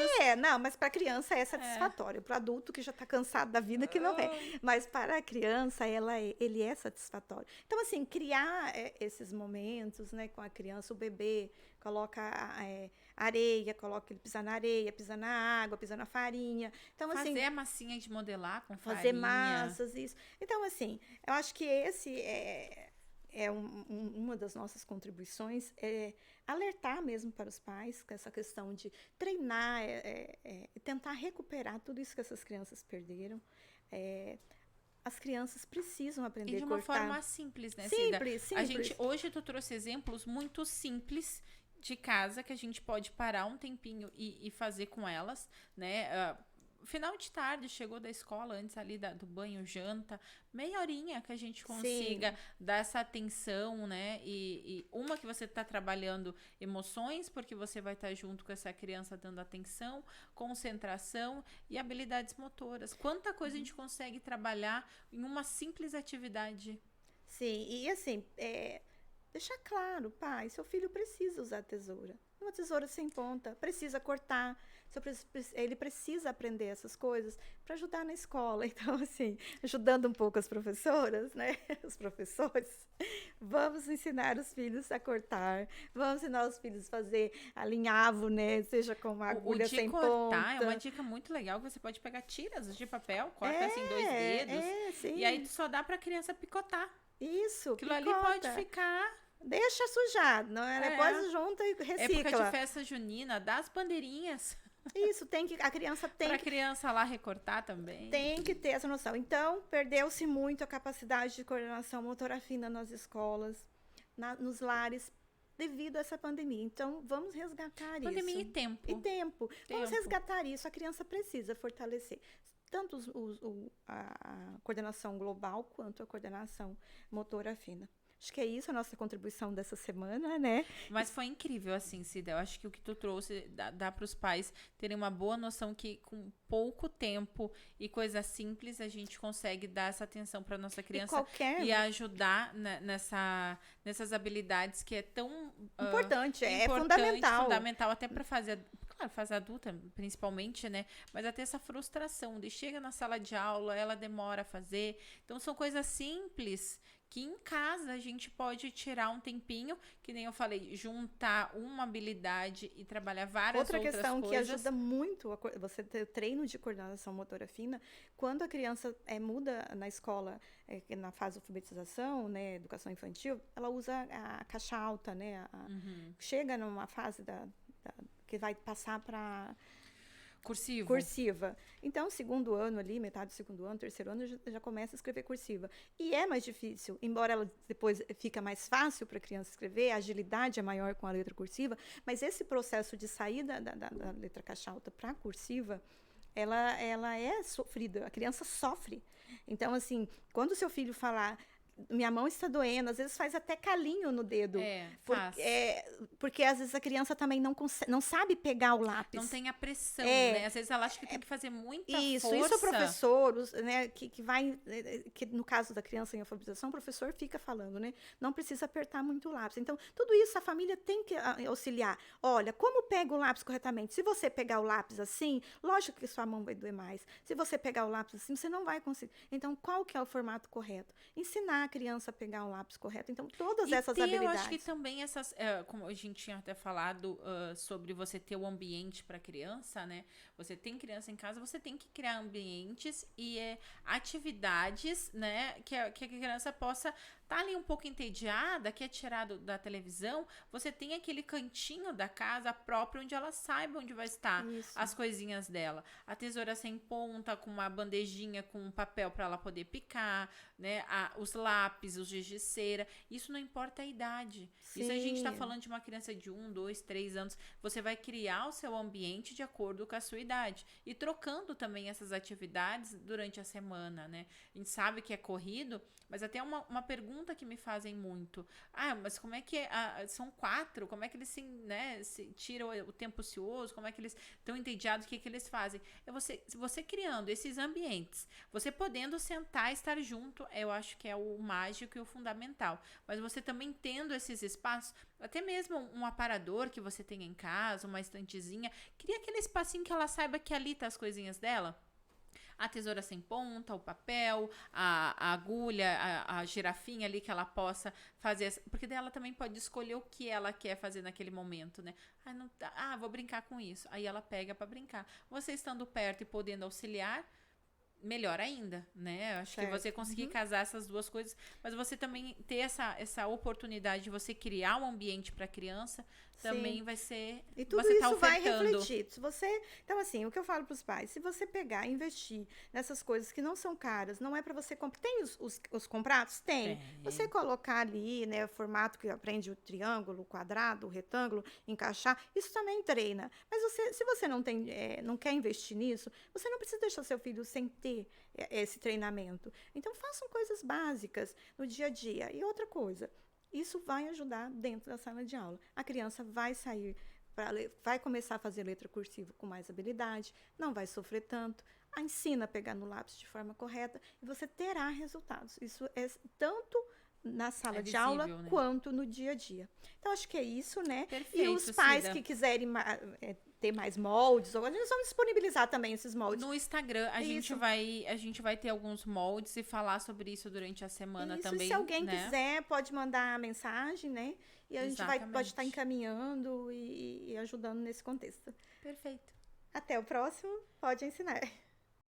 S2: mas para a criança é satisfatório. Para o adulto que já está cansado da vida, que não é. Mas para a criança, ele é satisfatório. Então, assim, criar esses momentos, né, com a criança, o bebê coloca areia, coloca ele pisar na areia, pisar na água, pisar na farinha. Então,
S1: fazer a massinha de modelar com farinha.
S2: Fazer massas, isso. Então, assim, eu acho que esse uma das nossas contribuições, é alertar mesmo para os pais com essa questão de treinar, tentar recuperar tudo isso que essas crianças perderam. As crianças precisam aprender a cortar.
S1: E de uma forma simples, né,
S2: Simples.
S1: Hoje tu trouxe exemplos muito simples de casa que a gente pode parar um tempinho e fazer com elas, né? Final de tarde, chegou da escola, antes ali do banho, janta, meia horinha que a gente consiga dar essa atenção, né? E uma que você está trabalhando emoções, porque você vai estar junto com essa criança dando atenção, concentração e habilidades motoras. Quanta coisa a gente consegue trabalhar em uma simples atividade.
S2: Sim, e assim, deixar claro, pai, seu filho precisa usar tesoura. Uma tesoura sem ponta, precisa cortar, ele precisa aprender essas coisas para ajudar na escola. Então, assim, ajudando um pouco as professoras, né, os professores, vamos ensinar os filhos a cortar, vamos ensinar os filhos a fazer alinhavo, né, seja com uma agulha sem ponta. O de cortar
S1: é uma dica muito legal, que você pode pegar tiras de papel, corta assim 2 dedos, e aí só dá para a criança picotar.
S2: Isso,
S1: aquilo ali pode ficar...
S2: Deixa sujar, não é? Depois junta e recicla.
S1: Época de festa junina, dá as bandeirinhas.
S2: Isso, a criança tem
S1: pra criança lá recortar também.
S2: Tem que ter essa noção. Então, perdeu-se muito a capacidade de coordenação motora fina nas escolas, nos lares. devido a essa pandemia. Então, vamos resgatar isso.
S1: Pandemia e tempo.
S2: E tempo. Vamos resgatar isso. A criança precisa fortalecer tanto a coordenação global quanto a coordenação motora fina. Acho que é isso a nossa contribuição dessa semana, né?
S1: Mas foi incrível, assim, Cida. Eu acho que o que tu trouxe dá para os pais terem uma boa noção que com pouco tempo e coisa simples a gente consegue dar essa atenção para nossa criança e ajudar nessas habilidades que é tão
S2: importante, é fundamental.
S1: Fundamental até para fase adulta, principalmente, né? Mas até essa frustração de chega na sala de aula, ela demora a fazer. Então, são coisas simples que em casa a gente pode tirar um tempinho, que nem eu falei, juntar uma habilidade e trabalhar várias outras coisas.
S2: Outra questão que ajuda muito você ter treino de coordenação motora fina, quando a criança muda na escola, na fase de alfabetização, né, educação infantil, ela usa a caixa alta, né? Chega numa fase que vai passar para cursiva. Então, segundo ano ali, metade do segundo ano, terceiro ano, já começa a escrever cursiva. E é mais difícil, embora ela depois fica mais fácil para a criança escrever, a agilidade é maior com a letra cursiva, mas esse processo de sair da letra caixa alta para a cursiva, ela é sofrida, a criança sofre. Então, assim, quando o seu filho falar minha mão está doendo, às vezes faz até calinho no dedo. Porque às vezes a criança também não sabe pegar o lápis.
S1: Não tem a pressão, né? Às vezes ela acha que tem que fazer muita força.
S2: Isso o professor, né, que no caso da criança em alfabetização, o professor fica falando, né? Não precisa apertar muito o lápis. Então, tudo isso a família tem que auxiliar. Olha, como pega o lápis corretamente? Se você pegar o lápis assim, lógico que sua mão vai doer mais. Se você pegar o lápis assim, você não vai conseguir. Então, qual que é o formato correto? Ensinar a criança a pegar um lápis correto. Então, todas essas habilidades.
S1: Eu acho que também essas, como a gente tinha até falado sobre você ter o ambiente para criança, né? Você tem criança em casa, você tem que criar ambientes e atividades, né? Que a criança possa estar ali um pouco entediada, que é tirado da televisão, você tem aquele cantinho da casa próprio onde ela saiba onde vai estar as coisinhas dela. A tesoura sem ponta, com uma bandejinha com um papel para ela poder picar, né? Os lápis, os giz de cera. Isso não importa a idade. Sim. Isso a gente está falando de uma criança de 1, 2, 3 anos. Você vai criar o seu ambiente de acordo com a sua idade. E trocando também essas atividades durante a semana, né? A gente sabe que é corrido, mas até uma pergunta que me fazem muito. Mas como é que são 4? Como é que eles se tiram o tempo ocioso? Como é que eles estão entediados? O que eles fazem? Você criando esses ambientes, você podendo sentar e estar junto, eu acho que é o mágico e o fundamental. Mas você também tendo esses espaços, até mesmo um aparador que você tem em casa, uma estantezinha, cria aquele espacinho que ela saiba que ali tá as coisinhas dela. A tesoura sem ponta, o papel, a agulha, a girafinha ali que ela possa fazer. Porque daí ela também pode escolher o que ela quer fazer naquele momento, né? Vou brincar com isso. Aí ela pega para brincar. Você estando perto e podendo auxiliar, melhor ainda, né? Acho que você conseguir casar essas duas coisas, mas você também ter essa oportunidade de você criar um ambiente para a criança, também vai ser...
S2: E tudo
S1: você
S2: isso vai refletir. Então, assim, o que eu falo para os pais, se você pegar e investir nessas coisas que não são caras, não é para você comprar... Tem os comprados? Tem. Você colocar ali, né, o formato que aprende o triângulo, o quadrado, o retângulo, encaixar, isso também treina. Mas se você não quer investir nisso, você não precisa deixar seu filho sem ter esse treinamento. Então, façam coisas básicas no dia a dia. E outra coisa, isso vai ajudar dentro da sala de aula. A criança vai sair, vai começar a fazer letra cursiva com mais habilidade, não vai sofrer tanto, ensina a pegar no lápis de forma correta e você terá resultados. Isso é tanto na sala de aula, né, quanto no dia a dia. Então, acho que é isso, né?
S1: Perfeito,
S2: e os pais
S1: Cida,
S2: que quiserem ter mais moldes, ou a gente vai disponibilizar também esses moldes.
S1: No Instagram, a gente vai ter alguns moldes e falar sobre isso durante a semana também.
S2: E se alguém quiser, pode mandar mensagem, né? E a gente pode estar encaminhando e ajudando nesse contexto.
S1: Perfeito.
S2: Até o próximo, pode ensinar.